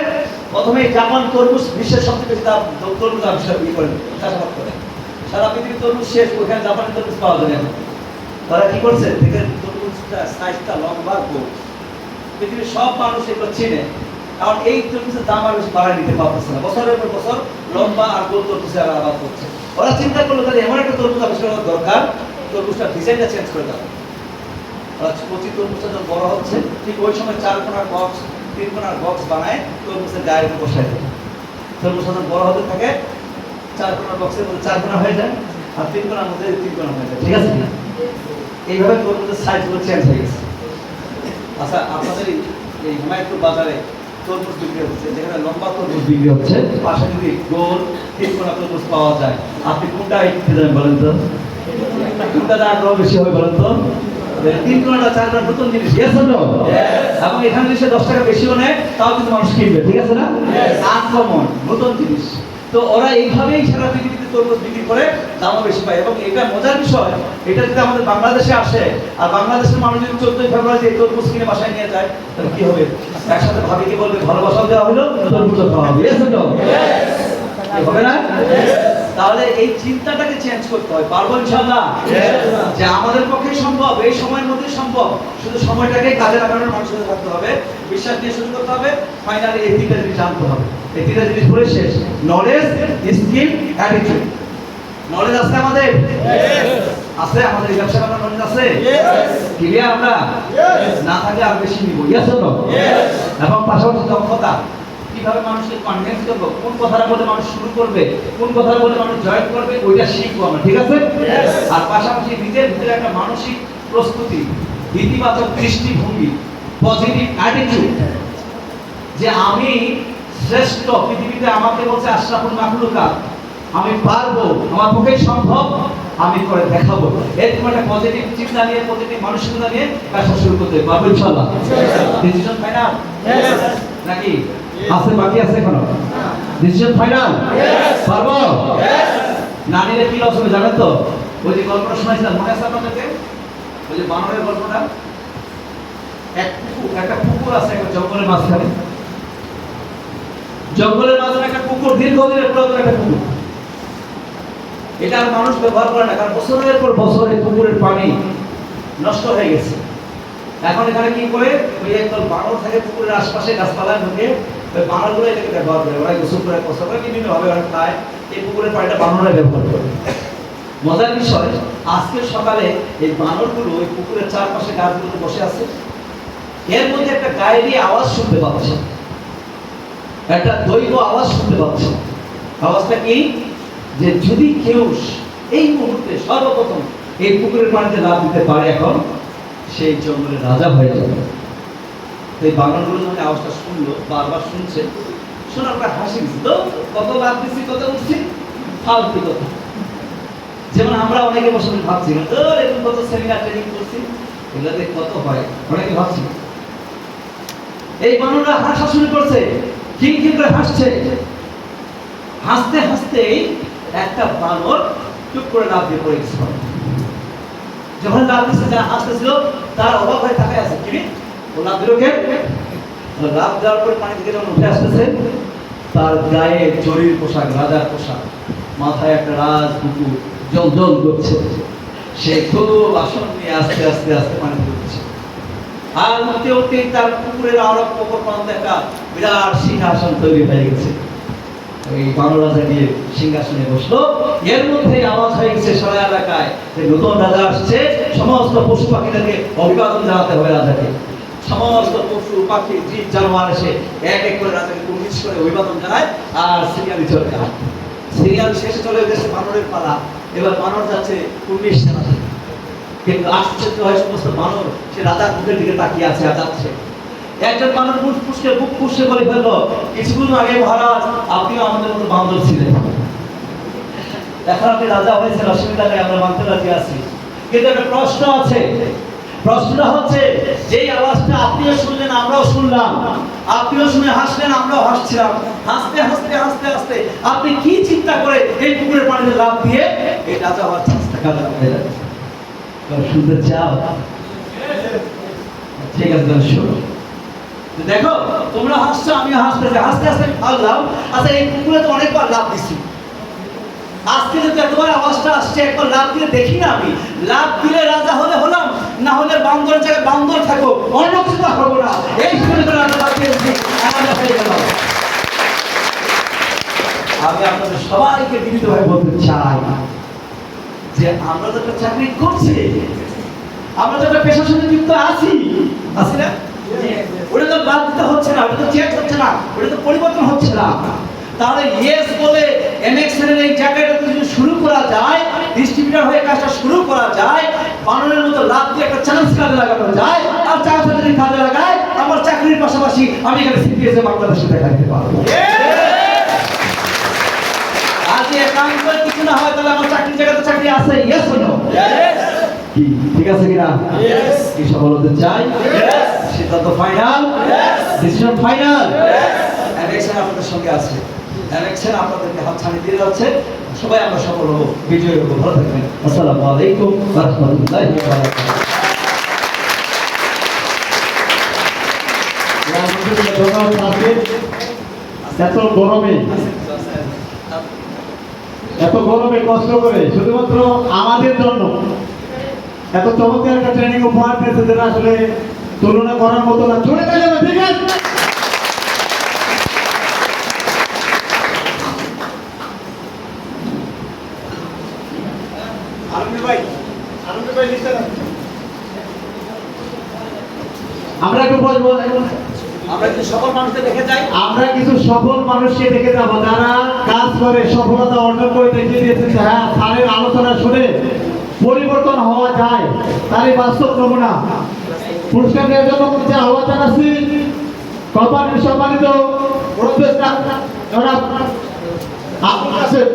প্রথমে জাপান তরমুজ বিশ্বের সবচেয়ে বেশি দাম তরমুজ আবিষ্কার করেন, চাষাবাদ করেন। সারা পৃথিবীর তরমুজ শেষ, ওখানে জাপানের তরমুজ পাওয়া যায় না। তারা কি করছে? দেখেন তরমুজটা সাইজটা লম্বা, গোল। পৃথিবীর সব মানুষ এগুলো চিনে, কারণ এই তরমুজের দাম আর বেশি বাড়ায় নিতে পারতেছে না। বছরের পর বছর লম্বা আর গোল তরমুজে আবাদ করছে। ওরা চিন্তা করলো তাহলে এমন একটা তরমুজ আবিষ্কার করার দরকার, তরমুজটার ডিজাইনটা চেঞ্জ করে দেওয়া। কচি তরমুজটা যখন বড় হচ্ছে ঠিক ওই সময় 4 কোণার বক্স 3 কোণার বক্স বানায় তরমুজের গায়ের উপর বসায় দেয়। তরমুজটা যখন বড় হতে থাকে 4 কোণার বক্সের মধ্যে 4 কোণা হয়ে যায় আর 3 কোণার মধ্যে 3 কোণা হয়ে যায়, ঠিক আছে না? এইভাবে তরমুজের সাইজগুলো চেঞ্জ হয়ে গেছে। আচ্ছা, আপনাদের এই হুমায়ুনপুর বাজারে তরমুজ বিক্রি হচ্ছে, যেখানে লম্বা তরমুজ বিক্রি হচ্ছে, পাশে যদি গোল 3 কোণা তরমুজ পাওয়া যায়, আপনি কোনটা কিনতে যাবেন বলেন তো? কোনটা আগ্রহ বেশি হবে বলেন তো? 3 কোণাটা 4 কোণা নতুন জিনিস, yes or no? এবং এখানে যদি 10 টাকা বেশিও নেয় তাও কিন্তু মানুষ কিনবে, ঠিক আছে না? আনকমন নতুন জিনিস। তো ওরা এইভাবেই সারা পৃথিবীতে তরমুজ বিক্রি করে, দামও বেশি পায়। এবং এটা মজার বিষয়, এটা যদি আমাদের বাংলাদেশে আসে আর বাংলাদেশের মানুষ যদি 14 ফেব্রুয়ারি এই তরমুজ কিনে বাসায় নিয়ে যায়, তাহলে কি হবে? একসাথে ভাবিকে বলবে ভালোবাসাও দেওয়া হলো, তরমুজও খাওয়া হবে, yes or no? হবে না? তাহলে এই চিন্তাটাকে চেঞ্জ করতে হয়। পারবো ইনশাআল্লাহ? যে আমাদের পক্ষে সম্ভব, এই সময়ের মধ্যে সম্ভব। শুধু সময়টাকে কাজে লাগানোর মানুষের থাকতে হবে, বিশ্বাস নিয়ে শুরু করতে হবে, ফাইনালি এই 3টা জিনিস জানতে হবে। এই 3টা জিনিস পড়ে শেষ। Knowledge, skill, attitude. নলেজ আছে আমাদের? আছে আমাদের এই ব্যবসা করার নলেজ আছে? ক্লিয়ার আমরা? না থাকলে আর বেশি নিব, ইয়েস অর নো? এবং পাশাপাশি দক্ষতা, কিভাবে মানুষকে কনভিন্স করবো, কোন কথাটা বলে মানুষ শুরু করবে, কোন কথাটা বলে মানুষ জয়েন করবে, ওইটা শিখবো আমরা, ঠিক আছে? আর পাশাপাশি নিজের ভিতরে একটা মানসিক প্রস্তুতি, ইতিবাচক দৃষ্টিভঙ্গি, পজিটিভ অ্যাটিটিউড, যে আমি শ্রেষ্ঠ পৃথিবীতে, আমাকে বলছে আশরাফুল মাখলুকাত, আমি পারবো, আমার পক্ষে সম্ভব, আমি করে দেখাবো। এরকম একটা পজিটিভ চিন্তা নিয়ে, পজিটিভ মানসিকতা নিয়ে ব্যবসা শুরু করতে পারবো ইনশাআল্লাহ। ডিসিশন ফাইনাল নাকি আছে? বাকি আছে এখনো? Decision final? পারবো? না নিলে কি লস হবে জানেন তো? ওই যে গল্পটা শোনাইছিলাম, মনে আছে আপনাদেরকে? ওই যে বানরের গল্পটা। একটা পুকুর আছে একটা জঙ্গলের মাঝখানে। জঙ্গলের মাঝখানে একটা পুকুর, দীর্ঘদিনের পুরাতন একটা পুকুর। এটা আর মানুষ ব্যবহার করে না, কারণ বছরের পর বছর এই পুকুরের পানি নষ্ট হয়ে গেছে। এখন এখানে কি করে, ওই একদল বানর থাকে পুকুরের আশপাশে, গাছপালায় ঢুকে ওই বানরগুলো এটাকে ব্যবহার করে। ওরা গোসল করে, কষ্ট করে, বিভিন্ন ভাবে ওরা খায়। এই পুকুরের পানিটা বানররা ব্যবহার করে। মজার বিষয়, আজকে সকালে এই বানরগুলো ওই পুকুরের চারপাশে গাছগুলোতে বসে আছে। এর মধ্যে একটা গায়েবী আওয়াজ শুনতে পাচ্ছে, একটা দৈব আওয়াজ শুনতে পাচ্ছে। আওয়াজটা কি? যে যদি কেউ এই মুহূর্তে সর্বপ্রথম এই পুকুরের পানিতে লাফ দিতে পারে, এখন সেই জঙ্গলের রাজা হয়ে যাবে। এই বানরগুলো যখন আওয়াজটা শুনলো, বারবার শুনছে, শোনার পর হাসি দিচ্ছে, তো কত লাভ দিচ্ছি, কত উঠছি, ফালতু কথা। যেমন আমরা অনেকে বসে ভাবছি, তো এরকম কত সেমিনার ট্রেনিং করছি, এগুলোতে কত হয়, অনেকে ভাবছি। এই বানররা হাসা শুরু করছে, খিলখিল করে হাসছে। হাসতে হাসতেই একটা বানর চুপ করে লাফ দিয়ে পড়ে গেছে। যখন লাফ দিচ্ছে, যারা হাসতেছিল তার অবাক হয়ে তাকায় আছে, কি ও লাফ দিল কে? লাফ দেওয়ার পরে পানি থেকে যখন উঠে আসতেছে, তার গায়ে জরির পোশাক, রাজার পোশাক, মাথায় একটা রাজ কুকুর জল জল করছে। সে খুব আসন নিয়ে আস্তে আস্তে আস্তে পানি উঠছে। আর উঠতে উঠতে তার পুকুরের আরো অপর প্রান্তে একটা বিরাট সিংহাসন তৈরি হয়ে গেছে। এই বানর রাজা গিয়ে সিংহাসনে বসলো। এর মধ্যে আওয়াজ হয়ে গেছে সারা এলাকায় যে নতুন রাজা আসছে, সমস্ত পশু পাখিদেরকে অভিবাদন জানাতে হবে রাজাকে। সমস্ত পশু পাখি জীব জানোয়ার এসে এক এক করে রাজাকে কুর্নিশ করে অভিবাদন জানায়। আর সিরিয়ালি চলে যায়, সিরিয়াল শেষে চলে গেছে বানরের পালা। এবার বানর যাচ্ছে কুর্নিশ জানাতে, কিন্তু আশ্চর্য হয় সমস্ত বানর সে রাজার মুখের দিকে তাকিয়ে আছে আর যাচ্ছে। একজন বানর বুক ফুসকে বলে ফেললো, কিছুক্ষণ আগে মহারাজ আপনিও আমাদের মতো বান্দর ছিলেন, এখন আপনি রাজা হয়েছেন, অসুবিধা নেই, আমরা মানতে রাজি আছি। কিন্তু একটা প্রশ্ন আছে, প্রশ্নটা হচ্ছে যেই আওয়াজটা আপনিও শুনলেন আমরাও শুনলাম, আপনিও শুনে হাসলেন আমরাও হাসছিলাম, হাসতে হাসতে হাসতে হাসতে আপনি কি চিন্তা করে এই পুকুরের পানিতে লাফ দিয়ে এই রাজা হওয়ার চেষ্টা করেন? শুনতে চাও? ঠিক আছে, শোনো। দেখো তোমরা হাসছো, আমিও হাসতেছি, হাসতে হাসতে ভাবলাম আচ্ছা এই পুকুরে তো অনেকবার লাফ দিছি, আজকে যদি একবার আওয়াজটা আসছে একবার লাফ দিয়ে দেখি না, আমি লাফ দিলে রাজা হলে হলাম, না হলে বান্দরের জায়গায় বান্দর থাকো, অন্য কিছু হবো না। এই শুনে তো রাজা লাফ দিয়েছি, রাজা হয়ে গেল। আমি আপনাদের সবাইকে বিনীতভাবে বলতে চাই যে আমরা তো একটা চাকরি করছি, আমরা তো একটা পেশার সাথে যুক্ত আছি না? ওটা তো বাদ দিতে হচ্ছে না, ওটা তো চেঞ্জ হচ্ছে না, ওটা তো পরিবর্তন হচ্ছে না। তাহলে ইয়েস বলে এমএক্সএন এর এই জায়গাটা যদি শুরু করা যায়, ডিস্ট্রিবিউটর হয়ে কাজটা শুরু করা যায়, বানরের মতো লাভ দিয়ে একটা চান্স কাজে লাগানো যায়, আর চান্সটা যদি কাজে লাগায় আমার চাকরির পাশাপাশি আমি এখানে সিপিএস এ বাংলাদেশে দেখাইতে পারবো। আজ একান্ত কিছু না হয় তাহলে আমার চাকরির জায়গাতে চাকরি আছে, ইয়েস ও নো? কি ঠিক আছে কিনা? কি সফল হতে চাই? সিদ্ধান্ত ফাইনাল, ডিসিশন ফাইনাল। এমএক্সএন আপনাদের সঙ্গে আছে, এমএক্সএন আপনাদেরকে হাতছানি দিয়ে যাচ্ছে। সবাই আমরা সফল হবো, বিজয়ী হবো। ভালো থাকবেন। আসসালামু আলাইকুম ওয়া রাহমাতুল্লাহি ওয়া বারাকাতুহু। এত গরমে কষ্ট করে শুধুমাত্র আমাদের জন্য এত চমৎকার একটা ট্রেনিং উপহার দিয়েছে, যেটা আসলে তুলনা করার মতো না। চলে গেলে ঠিক আছে। আমরা একটু বলবো, আমরা কিছু সফল মানুষকে দেখে যাই, আমরা কিছু সফল মানুষকে দেখে যাবো যারা কাজ করে সফলতা অর্জন করে দেখিয়ে দিয়েছে যে হ্যাঁ স্যারের আলোচনা শুনে পরিবর্তন হওয়া যায়, তারই বাস্তব নমুনা। পুরস্কার দেওয়ার জন্য যে আহ্বান জানাচ্ছি কোম্পানির সম্মানিত উপদেষ্টা জনাব আবুল কাসেম।